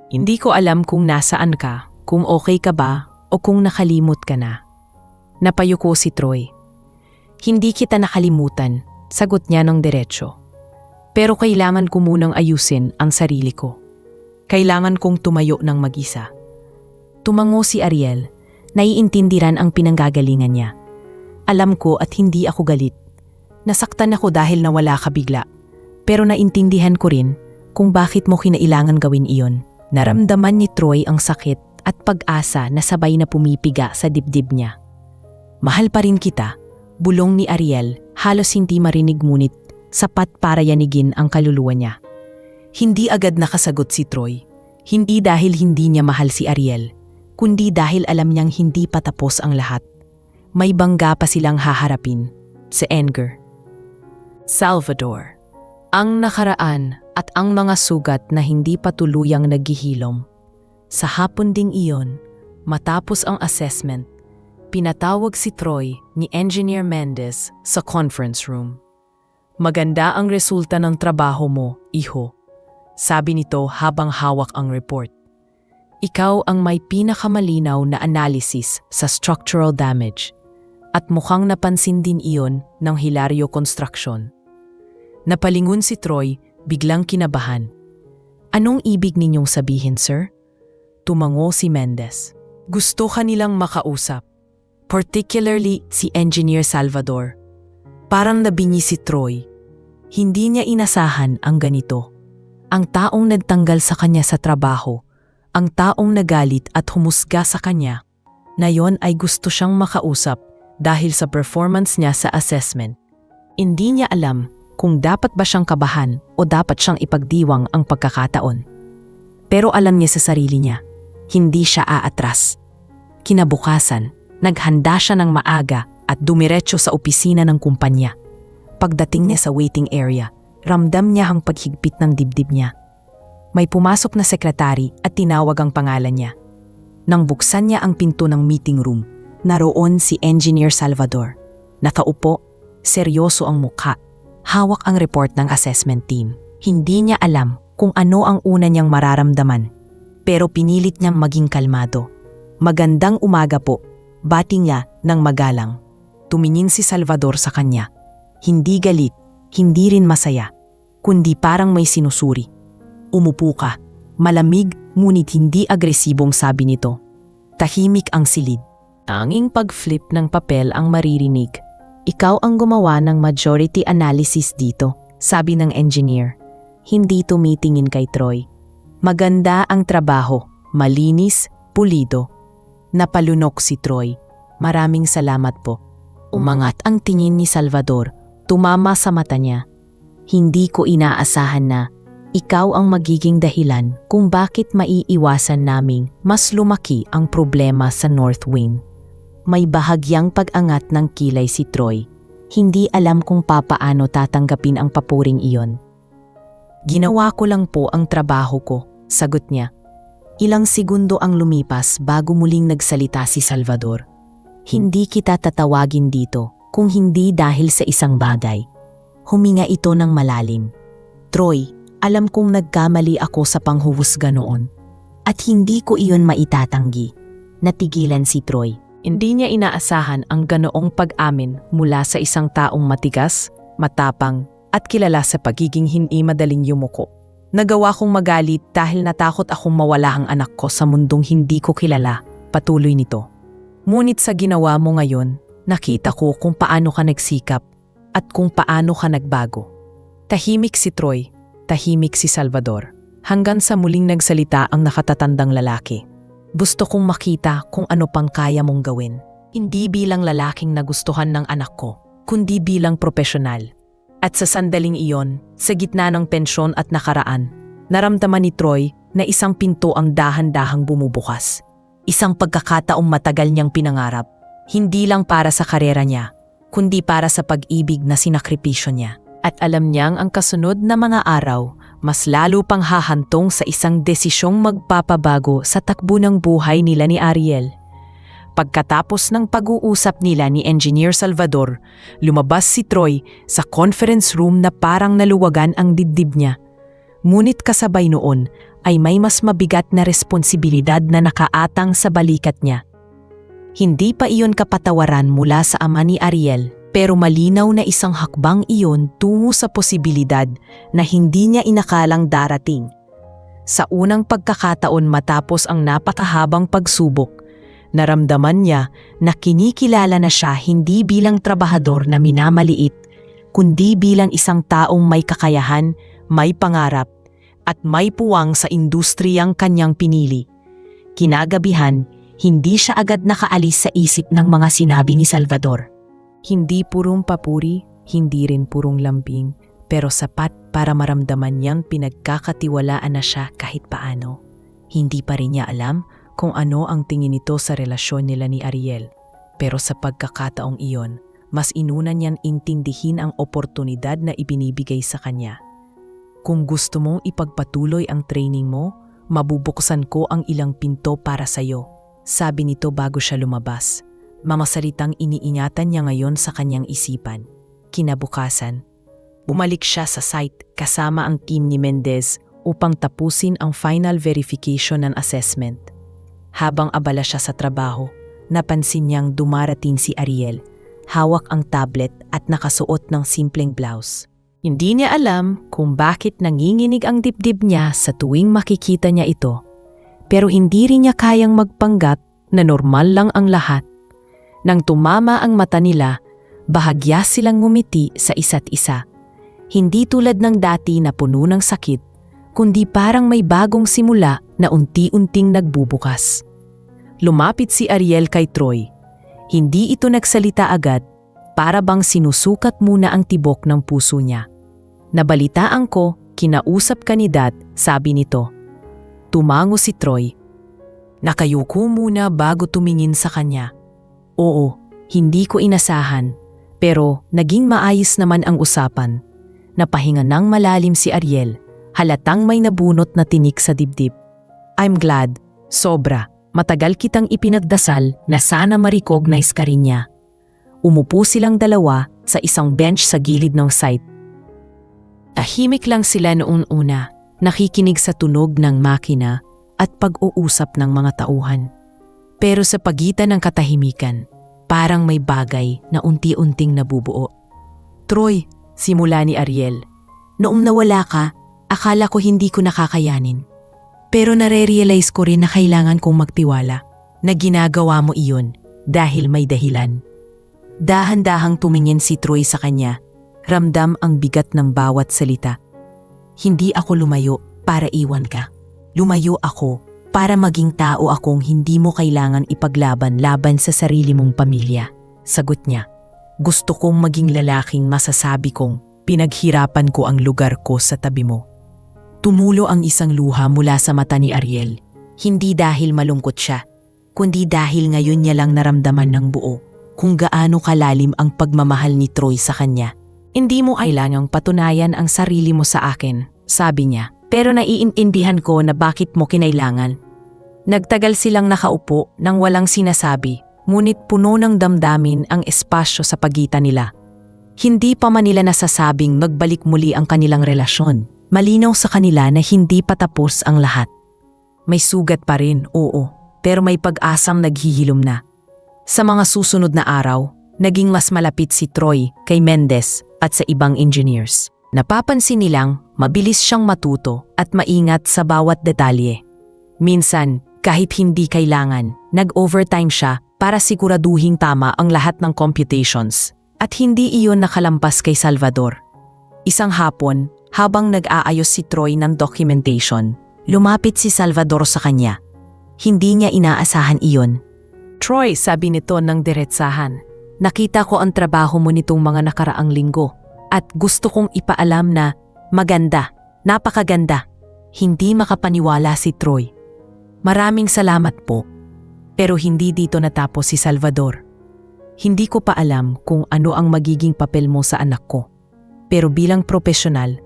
Speaker 1: Hindi ko alam kung nasaan ka, kung okay ka ba, o kung nakalimot ka na. Napayuko si Troy. Hindi kita nakalimutan, sagot niya ng diretso. Pero kailangan ko munang ayusin ang sarili ko. Kailangan kong tumayo ng mag-isa. Tumango si Ariel. Naiintindihan ang pinanggagalingan niya. Alam ko at hindi ako galit. Nasaktan ako dahil nawala ka bigla. Pero naintindihan ko rin kung bakit mo kinailangan gawin iyon. Naramdaman ni Troy ang sakit at pag-asa na sabay na pumipiga sa dibdib niya. Mahal pa rin kita, bulong ni Ariel, halos hindi marinig ngunit sapat para yanigin ang kaluluwa niya. Hindi agad nakasagot si Troy. Hindi dahil hindi niya mahal si Ariel, kundi dahil alam niyang hindi pa tapos ang lahat. May bangga pa silang haharapin. Si Enger. Salvador. Ang nakaraan at ang mga sugat na hindi pa tuluyang naghihilom. Sa hapon ding iyon, matapos ang assessment, pinatawag si Troy ni Engineer Mendez sa conference room. Maganda ang resulta ng trabaho mo, iho. Sabi nito habang hawak ang report. Ikaw ang may pinakamalinaw na analysis sa structural damage at mukhang napansin din iyon ng Hilario Construction. Napalingon si Troy, biglang kinabahan. Anong ibig ninyong sabihin, sir? Tumango si Mendez. Gusto kanilang makausap, particularly si Engineer Salvador. Parang nabingi si Troy. Hindi niya inasahan ang ganito. Ang taong nagtanggal sa kanya sa trabaho, ang taong nagalit at humusga sa kanya, na yon ay gusto siyang makausap dahil sa performance niya sa assessment. Hindi niya alam kung dapat ba siyang kabahan o dapat siyang ipagdiwang ang pagkakataon. Pero alam niya sa sarili niya, hindi siya aatras. Kinabukasan, naghanda siya ng maaga at dumiretso sa opisina ng kumpanya. Pagdating niya sa waiting area, ramdam niya ang paghigpit ng dibdib niya. May pumasok na sekretary at tinawag ang pangalan niya. Nang buksan niya ang pinto ng meeting room, naroon si Engineer Salvador. Nakaupo, seryoso ang mukha, hawak ang report ng assessment team. Hindi niya alam kung ano ang una niyang mararamdaman, pero pinilit niyang maging kalmado. Magandang umaga po, bati niya ng magalang. Tumingin si Salvador sa kanya. Hindi galit, hindi rin masaya, kundi parang may sinusuri. Umupo ka, malamig ngunit hindi agresibong sabi nito. Tahimik ang silid. Tanging pag-flip ng papel ang maririnig. Ikaw ang gumawa ng majority analysis dito, sabi ng engineer. Hindi tumitingin kay Troy. Maganda ang trabaho, malinis, pulido. Napalunok si Troy. Maraming salamat po. Umangat ang tingin ni Salvador. Tumama sa mata niya. Hindi ko inaasahan na ikaw ang magiging dahilan kung bakit maiiwasan naming mas lumaki ang problema sa North Wing. May bahagyang pag-angat ng kilay si Troy. Hindi alam kung papaano tatanggapin ang papuring iyon. Ginawa ko lang po ang trabaho ko, sagot niya. Ilang segundo ang lumipas bago muling nagsalita si Salvador. Hindi kita tatawagin dito kung hindi dahil sa isang bagay. Huminga ito ng malalim. Troy, alam kong nagkamali ako sa panghuhusga noon. At hindi ko iyon maitatanggi. Natigilan si Troy. Hindi niya inaasahan ang ganoong pag-amin mula sa isang taong matigas, matapang, at kilala sa pagiging hindi madaling yumuko. Nagawa kong magalit dahil natakot akong mawala ang anak ko sa mundong hindi ko kilala, patuloy nito. Ngunit sa ginawa mo ngayon, nakita ko kung paano ka nagsikap at kung paano ka nagbago. Tahimik si Troy, tahimik si Salvador, hanggang sa muling nagsalita ang nakatatandang lalaki. Gusto kong makita kung ano pang kaya mong gawin. Hindi bilang lalaking nagustuhan ng anak ko, kundi bilang propesyonal. At sa sandaling iyon, sa gitna ng tensyon at nakaraan, naramdaman ni Troy na isang pinto ang dahan-dahang bumubukas. Isang pagkakataong matagal niyang pinangarap, hindi lang para sa karera niya, kundi para sa pag-ibig na sinakripisyo niya. At alam niyang ang kasunod na mga araw, mas lalo pang hahantong sa isang desisyong magpapabago sa takbo ng buhay nila ni Ariel. Pagkatapos ng pag-uusap nila ni Engineer Salvador, lumabas si Troy sa conference room na parang naluwagan ang dibdib niya. Ngunit kasabay noon ay may mas mabigat na responsibilidad na nakaatang sa balikat niya. Hindi pa iyon kapatawaran mula sa ama ni Ariel, pero malinaw na isang hakbang iyon tungo sa posibilidad na hindi niya inakalang darating. Sa unang pagkakataon matapos ang napakahabang pagsubok, naramdaman niya na kinikilala na siya hindi bilang trabahador na minamaliit, kundi bilang isang taong may kakayahan, may pangarap, at may puwang sa industriyang kanyang pinili. Kinagabihan, hindi siya agad nakaalis sa isip ng mga sinabi ni Salvador. Hindi purong papuri, hindi rin purong lambing, pero sapat para maramdaman niyang pinagkakatiwalaan na siya kahit paano. Hindi pa rin niya alam kung ano ang tingin nito sa relasyon nila ni Ariel, pero sa pagkakataong iyon, mas inuna niyang intindihin ang oportunidad na ibinibigay sa kanya. Kung gusto mong ipagpatuloy ang training mo, mabubuksan ko ang ilang pinto para sa'yo, sabi nito bago siya lumabas. Mamasalitang iniingatan niya ngayon sa kanyang isipan. Kinabukasan, bumalik siya sa site kasama ang team ni Mendez upang tapusin ang final verification ng assessment. Habang abala siya sa trabaho, napansin niyang dumarating si Ariel, hawak ang tablet at nakasuot ng simpleng blouse. Hindi niya alam kung bakit nanginginig ang dibdib niya sa tuwing makikita niya ito, pero hindi rin niya kayang magpanggap na normal lang ang lahat. Nang tumama ang mata nila, bahagya silang ngumiti sa isa't isa. Hindi tulad ng dati na puno ng sakit, kundi parang may bagong simula na unti-unting nagbubukas. Lumapit si Ariel kay Troy. Hindi ito nagsalita agad, para bang sinusukat muna ang tibok ng puso niya. Nabalitaan ko, kinausap ka ni Dad, sabi nito. Tumango si Troy. Nakayuko muna bago tumingin sa kanya. Oo, hindi ko inasahan, pero naging maayos naman ang usapan. Napahinga ng malalim si Ariel, halatang may nabunot na tinik sa dibdib. I'm glad, sobra, matagal kitang ipinagdasal na sana ma-recognize ka rin niya. Umupo silang dalawa sa isang bench sa gilid ng site. Tahimik lang sila noon una, nakikinig sa tunog ng makina at pag-uusap ng mga tauhan. Pero sa pagitan ng katahimikan, parang may bagay na unti-unting nabubuo. Troy, simula ni Ariel. Noong nawala ka, akala ko hindi ko nakakayanin. Pero nare-realize ko rin na kailangan kong magtiwala na ginagawa mo iyon dahil may dahilan. Dahan-dahang tumingin si Troy sa kanya, ramdam ang bigat ng bawat salita. Hindi ako lumayo para iwan ka. Lumayo ako para maging tao akong hindi mo kailangan ipaglaban-laban sa sarili mong pamilya. Sagot niya. Gusto kong maging lalaking masasabi kong pinaghirapan ko ang lugar ko sa tabi mo. Tumulo ang isang luha mula sa mata ni Ariel. Hindi dahil malungkot siya, kundi dahil ngayon niya lang naramdaman ng buo kung gaano kalalim ang pagmamahal ni Troy sa kanya. Hindi mo kailangang patunayan ang sarili mo sa akin, sabi niya. Pero naiintindihan ko na bakit mo kinailangan. Nagtagal silang nakaupo nang walang sinasabi, ngunit puno ng damdamin ang espasyo sa pagitan nila. Hindi pa man nila nasasabing magbalik muli ang kanilang relasyon. Malinaw sa kanila na hindi pa tapos ang lahat. May sugat pa rin, oo, pero may pag-asang naghihilom na. Sa mga susunod na araw, naging mas malapit si Troy kay Mendez at sa ibang engineers. Napapansin nilang mabilis siyang matuto at maingat sa bawat detalye. Minsan, kahit hindi kailangan, nag-overtime siya para siguraduhing tama ang lahat ng computations. At hindi iyon nakalampas kay Salvador. Isang hapon, habang nag-aayos si Troy ng documentation, lumapit si Salvador sa kanya. Hindi niya inaasahan iyon. Troy, sabi nito ng diretsahan, nakita ko ang trabaho mo nitong mga nakaraang linggo at gusto kong ipaalam na maganda, napakaganda. Hindi makapaniwala si Troy. Maraming salamat po. Pero hindi dito natapos si Salvador. Hindi ko pa alam kung ano ang magiging papel mo sa anak ko. Pero bilang profesional,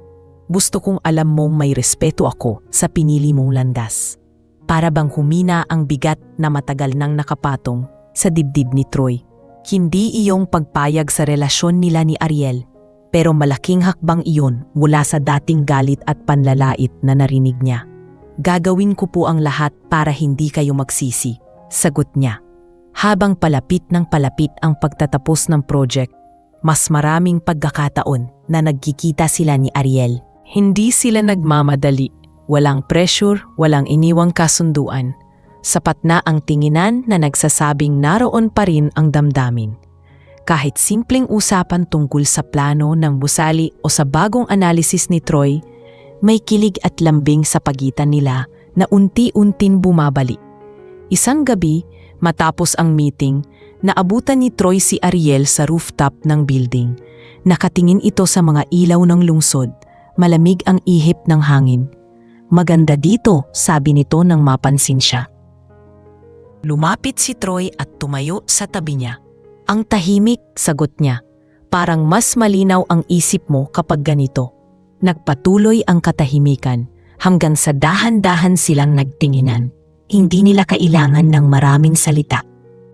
Speaker 1: gusto kong alam mong may respeto ako sa pinili mong landas. Para bang humina ang bigat na matagal nang nakapatong sa dibdib ni Troy. Hindi iyong pagpayag sa relasyon nila ni Ariel, pero malaking hakbang iyon mula sa dating galit at panlalait na narinig niya. Gagawin ko po ang lahat para hindi kayo magsisi, sagot niya. Habang palapit ng palapit ang pagtatapos ng project, mas maraming pagkakataon na nagkikita sila ni Ariel. Hindi sila nagmamadali. Walang pressure, walang iniwang kasunduan. Sapat na ang tinginan na nagsasabing naroon pa rin ang damdamin. Kahit simpleng usapan tungkol sa plano ng gusali o sa bagong analysis ni Troy, may kilig at lambing sa pagitan nila na unti-unting bumabalik. Isang gabi, matapos ang meeting, naabutan ni Troy si Ariel sa rooftop ng building. Nakatingin ito sa mga ilaw ng lungsod, malamig ang ihip ng hangin. Maganda dito, sabi nito nang mapansin siya. Lumapit si Troy at tumayo sa tabi niya. Ang tahimik, sagot niya. Parang mas malinaw ang isip mo kapag ganito. Nagpatuloy ang katahimikan hanggang sa dahan-dahan silang nagtinginan. Hindi nila kailangan ng maraming salita.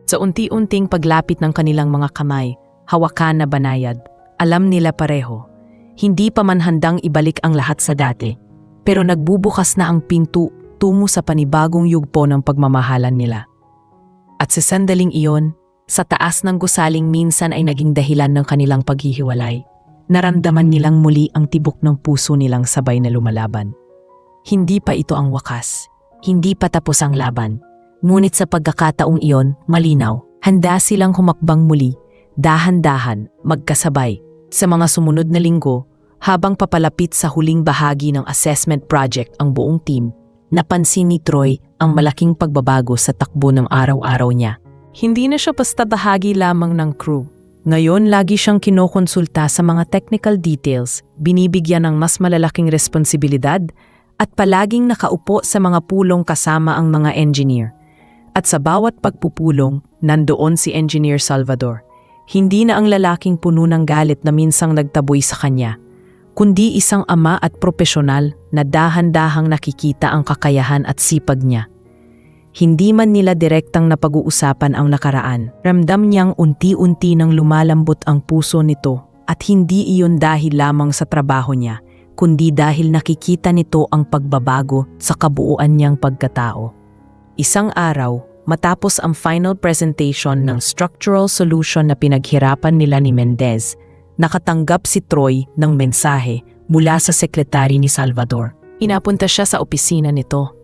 Speaker 1: Sa unti-unting paglapit ng kanilang mga kamay, hawakan na banayad, alam nila pareho. Hindi pa man handang ibalik ang lahat sa dati. Pero nagbubukas na ang pinto tungo sa panibagong yugpo ng pagmamahalan nila. At sa sandaling iyon, sa taas ng gusaling minsan ay naging dahilan ng kanilang paghihiwalay. Naramdaman nilang muli ang tibok ng puso nilang sabay na lumalaban. Hindi pa ito ang wakas. Hindi pa tapos ang laban. Ngunit sa pagkakataong iyon, malinaw. Handa silang humakbang muli, dahan-dahan, magkasabay. Sa mga sumunod na linggo, habang papalapit sa huling bahagi ng assessment project ang buong team, napansin ni Troy ang malaking pagbabago sa takbo ng araw-araw niya. Hindi na siya basta bahagi lamang ng crew. Ngayon, lagi siyang kinokonsulta sa mga technical details, binibigyan ng mas malalaking responsibilidad, at palaging nakaupo sa mga pulong kasama ang mga engineer. At sa bawat pagpupulong, nandoon si Engineer Salvador. Hindi na ang lalaking puno ng galit na minsang nagtaboy sa kanya, kundi isang ama at profesional na dahan-dahang nakikita ang kakayahan at sipag niya. Hindi man nila direktang napag-uusapan ang nakaraan, ramdam niyang unti-unti nang lumalambot ang puso nito at hindi iyon dahil lamang sa trabaho niya, kundi dahil nakikita nito ang pagbabago sa kabuuan niyang pagkatao. Isang araw, matapos ang final presentation ng structural solution na pinaghirapan nila ni Mendez, nakatanggap si Troy ng mensahe mula sa sekretary ni Salvador. Inapunta siya sa opisina nito.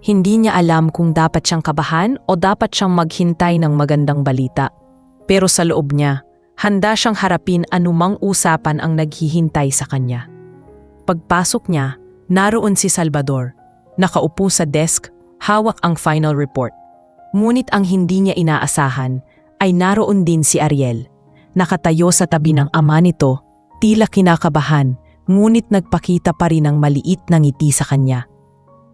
Speaker 1: Hindi niya alam kung dapat siyang kabahan o dapat siyang maghintay ng magandang balita. Pero sa loob niya, handa siyang harapin anumang usapan ang naghihintay sa kanya. Pagpasok niya, naroon si Salvador. Nakaupo sa desk, hawak ang final report. Ngunit ang hindi niya inaasahan ay naroon din si Ariel. Nakatayo sa tabi ng ama nito, tila kinakabahan, ngunit nagpakita pa rin ng maliit na ngiti sa kanya.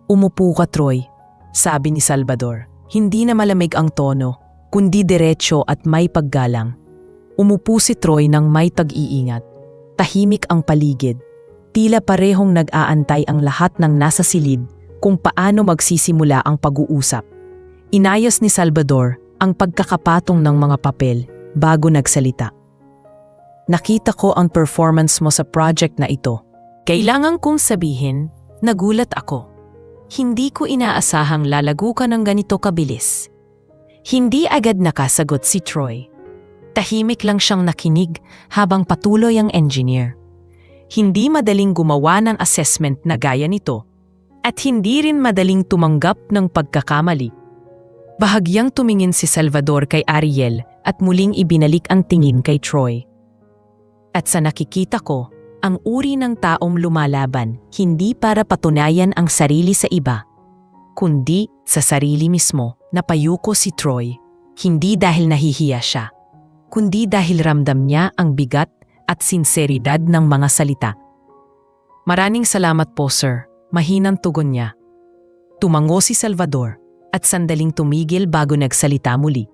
Speaker 1: "Umupo ka, Troy," sabi ni Salvador. Hindi na malamig ang tono, kundi diretso at may paggalang. Umupo si Troy nang may tag-iingat. Tahimik ang paligid. Tila parehong nag-aantay ang lahat ng nasa silid kung paano magsisimula ang pag-uusap. Inayos ni Salvador ang pagkakapatong ng mga papel bago nagsalita. "Nakita ko ang performance mo sa project na ito. Kailangan kong sabihin, nagulat ako. Hindi ko inaasahang lalago ka ng ganito kabilis." Hindi agad nakasagot si Troy. Tahimik lang siyang nakinig habang patuloy ang engineer. Hindi madaling gumawa ng assessment na gaya nito at hindi rin madaling tumanggap ng pagkakamali. Bahagyang tumingin si Salvador kay Ariel at muling ibinalik ang tingin kay Troy. "At sa nakikita ko, ang uri ng taong lumalaban hindi para patunayan ang sarili sa iba, kundi sa sarili mismo." Napayuko si Troy, hindi dahil nahihiya siya, kundi dahil ramdam niya ang bigat at sinseridad ng mga salita. "Maraming salamat po, sir," mahinang tugon niya. Tumango si Salvador at sandaling tumigil bago nagsalita muli.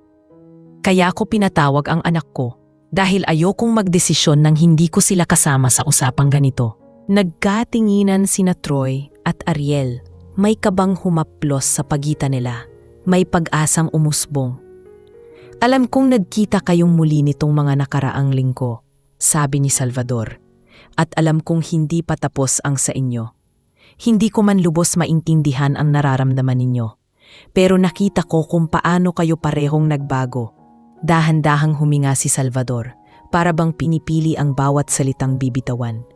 Speaker 1: "Kaya ko pinatawag ang anak ko dahil ayokong magdesisyon nang hindi ko sila kasama sa usapang ganito." Nagkatinginan sina Troy at Ariel. May kabang humaplos sa pagitan nila. May pag-asang umusbong. "Alam kong nagkita kayong muli nitong mga nakaraang linggo," sabi ni Salvador. "At alam kong hindi pa tapos ang sa inyo. Hindi ko man lubos maintindihan ang nararamdaman ninyo. Pero nakita ko kung paano kayo parehong nagbago." Dahan-dahang huminga si Salvador, para bang pinipili ang bawat salitang bibitawan.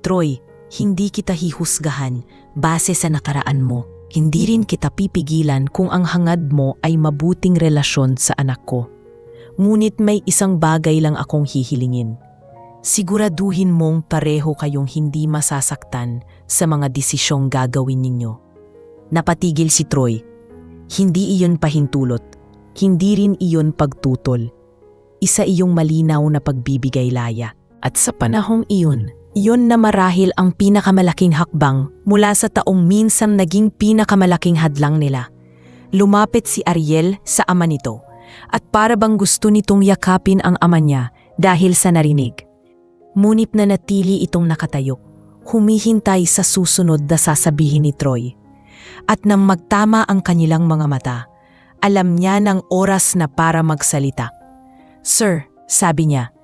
Speaker 1: "Troy, hindi kita hihusgahan base sa nakaraan mo. Hindi rin kita pipigilan kung ang hangad mo ay mabuting relasyon sa anak ko. Ngunit may isang bagay lang akong hihilingin. Siguraduhin mong pareho kayong hindi masasaktan sa mga desisyong gagawin ninyo." Napatigil si Troy. Hindi iyon pahintulot. Hindi rin iyon pagtutol. Isa iyong malinaw na pagbibigay laya. At sa panahong iyon, iyon na marahil ang pinakamalaking hakbang mula sa taong minsan naging pinakamalaking hadlang nila. Lumapit si Ariel sa ama nito at para bang gusto nitong yakapin ang ama niya dahil sa narinig. Ngunit nanatili itong nakatayo, humihintay sa susunod na sasabihin ni Troy. At nang magtama ang kanilang mga mata, alam niya ng oras na para magsalita. "Sir," sabi niya,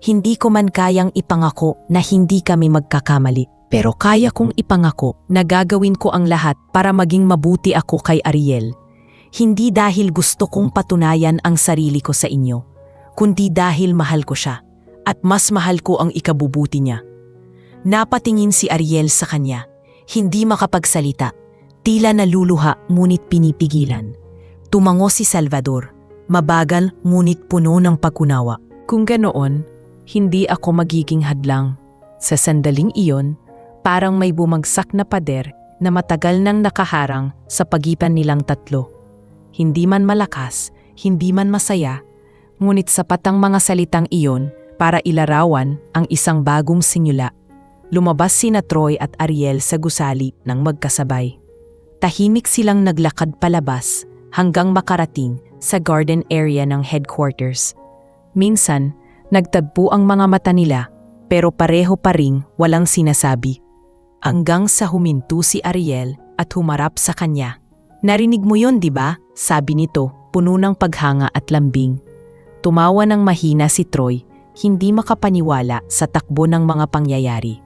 Speaker 1: "hindi ko man kayang ipangako na hindi kami magkakamali. Pero kaya kong ipangako na gagawin ko ang lahat para maging mabuti ako kay Ariel. Hindi dahil gusto kong patunayan ang sarili ko sa inyo, kundi dahil mahal ko siya at mas mahal ko ang ikabubuti niya." Napatingin si Ariel sa kanya, hindi makapagsalita, tila naluluha ngunit pinipigilan. Tumango si Salvador, mabagal ngunit puno ng pagkunawa. "Kung ganoon, hindi ako magiging hadlang." Sa sandaling iyon, parang may bumagsak na pader na matagal nang nakaharang sa pagitan nilang tatlo. Hindi man malakas, hindi man masaya, ngunit sapat ang mga salitang iyon para ilarawan ang isang bagong simula. Lumabas sina Troy at Ariel sa gusali ng magkasabay. Tahimik silang naglakad palabas hanggang makarating sa garden area ng headquarters. Minsan, nagtagpo ang mga mata nila pero pareho pa ring walang sinasabi. Hanggang sa huminto si Ariel at humarap sa kanya. "Narinig mo yon, di ba?" sabi nito, puno ng paghanga at lambing. Tumawa ng mahina si Troy, hindi makapaniwala sa takbo ng mga pangyayari.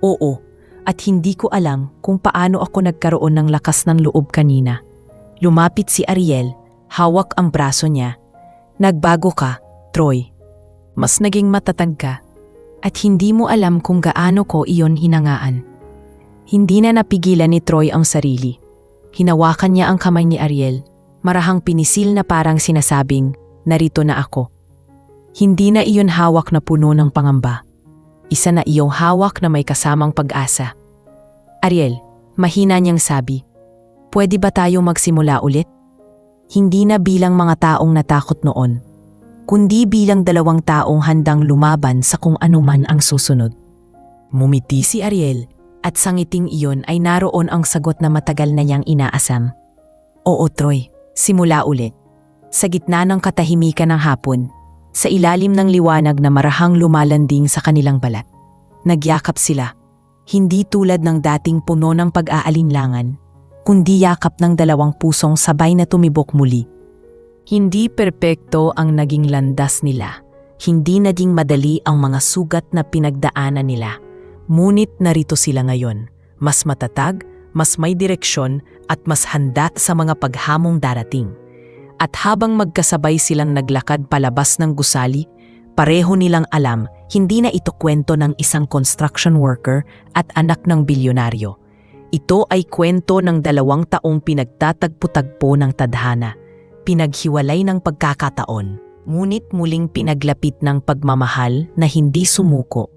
Speaker 1: "Oo, at hindi ko alam kung paano ako nagkaroon ng lakas ng loob kanina." Lumapit si Ariel, hawak ang braso niya. "Nagbago ka, Troy. Mas naging matatag ka. At hindi mo alam kung gaano ko iyon hinangaan." Hindi na napigilan ni Troy ang sarili. Hinawakan niya ang kamay ni Ariel, marahang pinisil na parang sinasabing, "Narito na ako." Hindi na iyon hawak na puno ng pangamba. Isa na iyong hawak na may kasamang pag-asa. "Ariel," mahina niyang sabi, "pwede ba tayong magsimula ulit?" Hindi na bilang mga taong natakot noon, kundi bilang dalawang taong handang lumaban sa kung anuman ang susunod. Mumiti si Ariel at sa ngiting iyon ay naroon ang sagot na matagal na niyang inaasam. "Oo, Troy, simula ulit." Sa gitna ng katahimikan ng hapon, sa ilalim ng liwanag na marahang lumalanding sa kanilang balat, nagyakap sila. Hindi tulad ng dating puno ng pag-aalinlangan, kundi yakap ng dalawang pusong sabay na tumibok muli. Hindi perpekto ang naging landas nila. Hindi naging madali ang mga sugat na pinagdaanan nila. Ngunit narito sila ngayon, mas matatag, mas may direksyon at mas handa sa mga paghamong darating. At habang magkasabay silang naglakad palabas ng gusali, pareho nilang alam hindi na ito kwento ng isang construction worker at anak ng bilyonaryo. Ito ay kwento ng 2 taong pinagtatagpo-tagpo ng tadhana, pinaghiwalay ng pagkakataon, ngunit muling pinaglapit ng pagmamahal na hindi sumuko.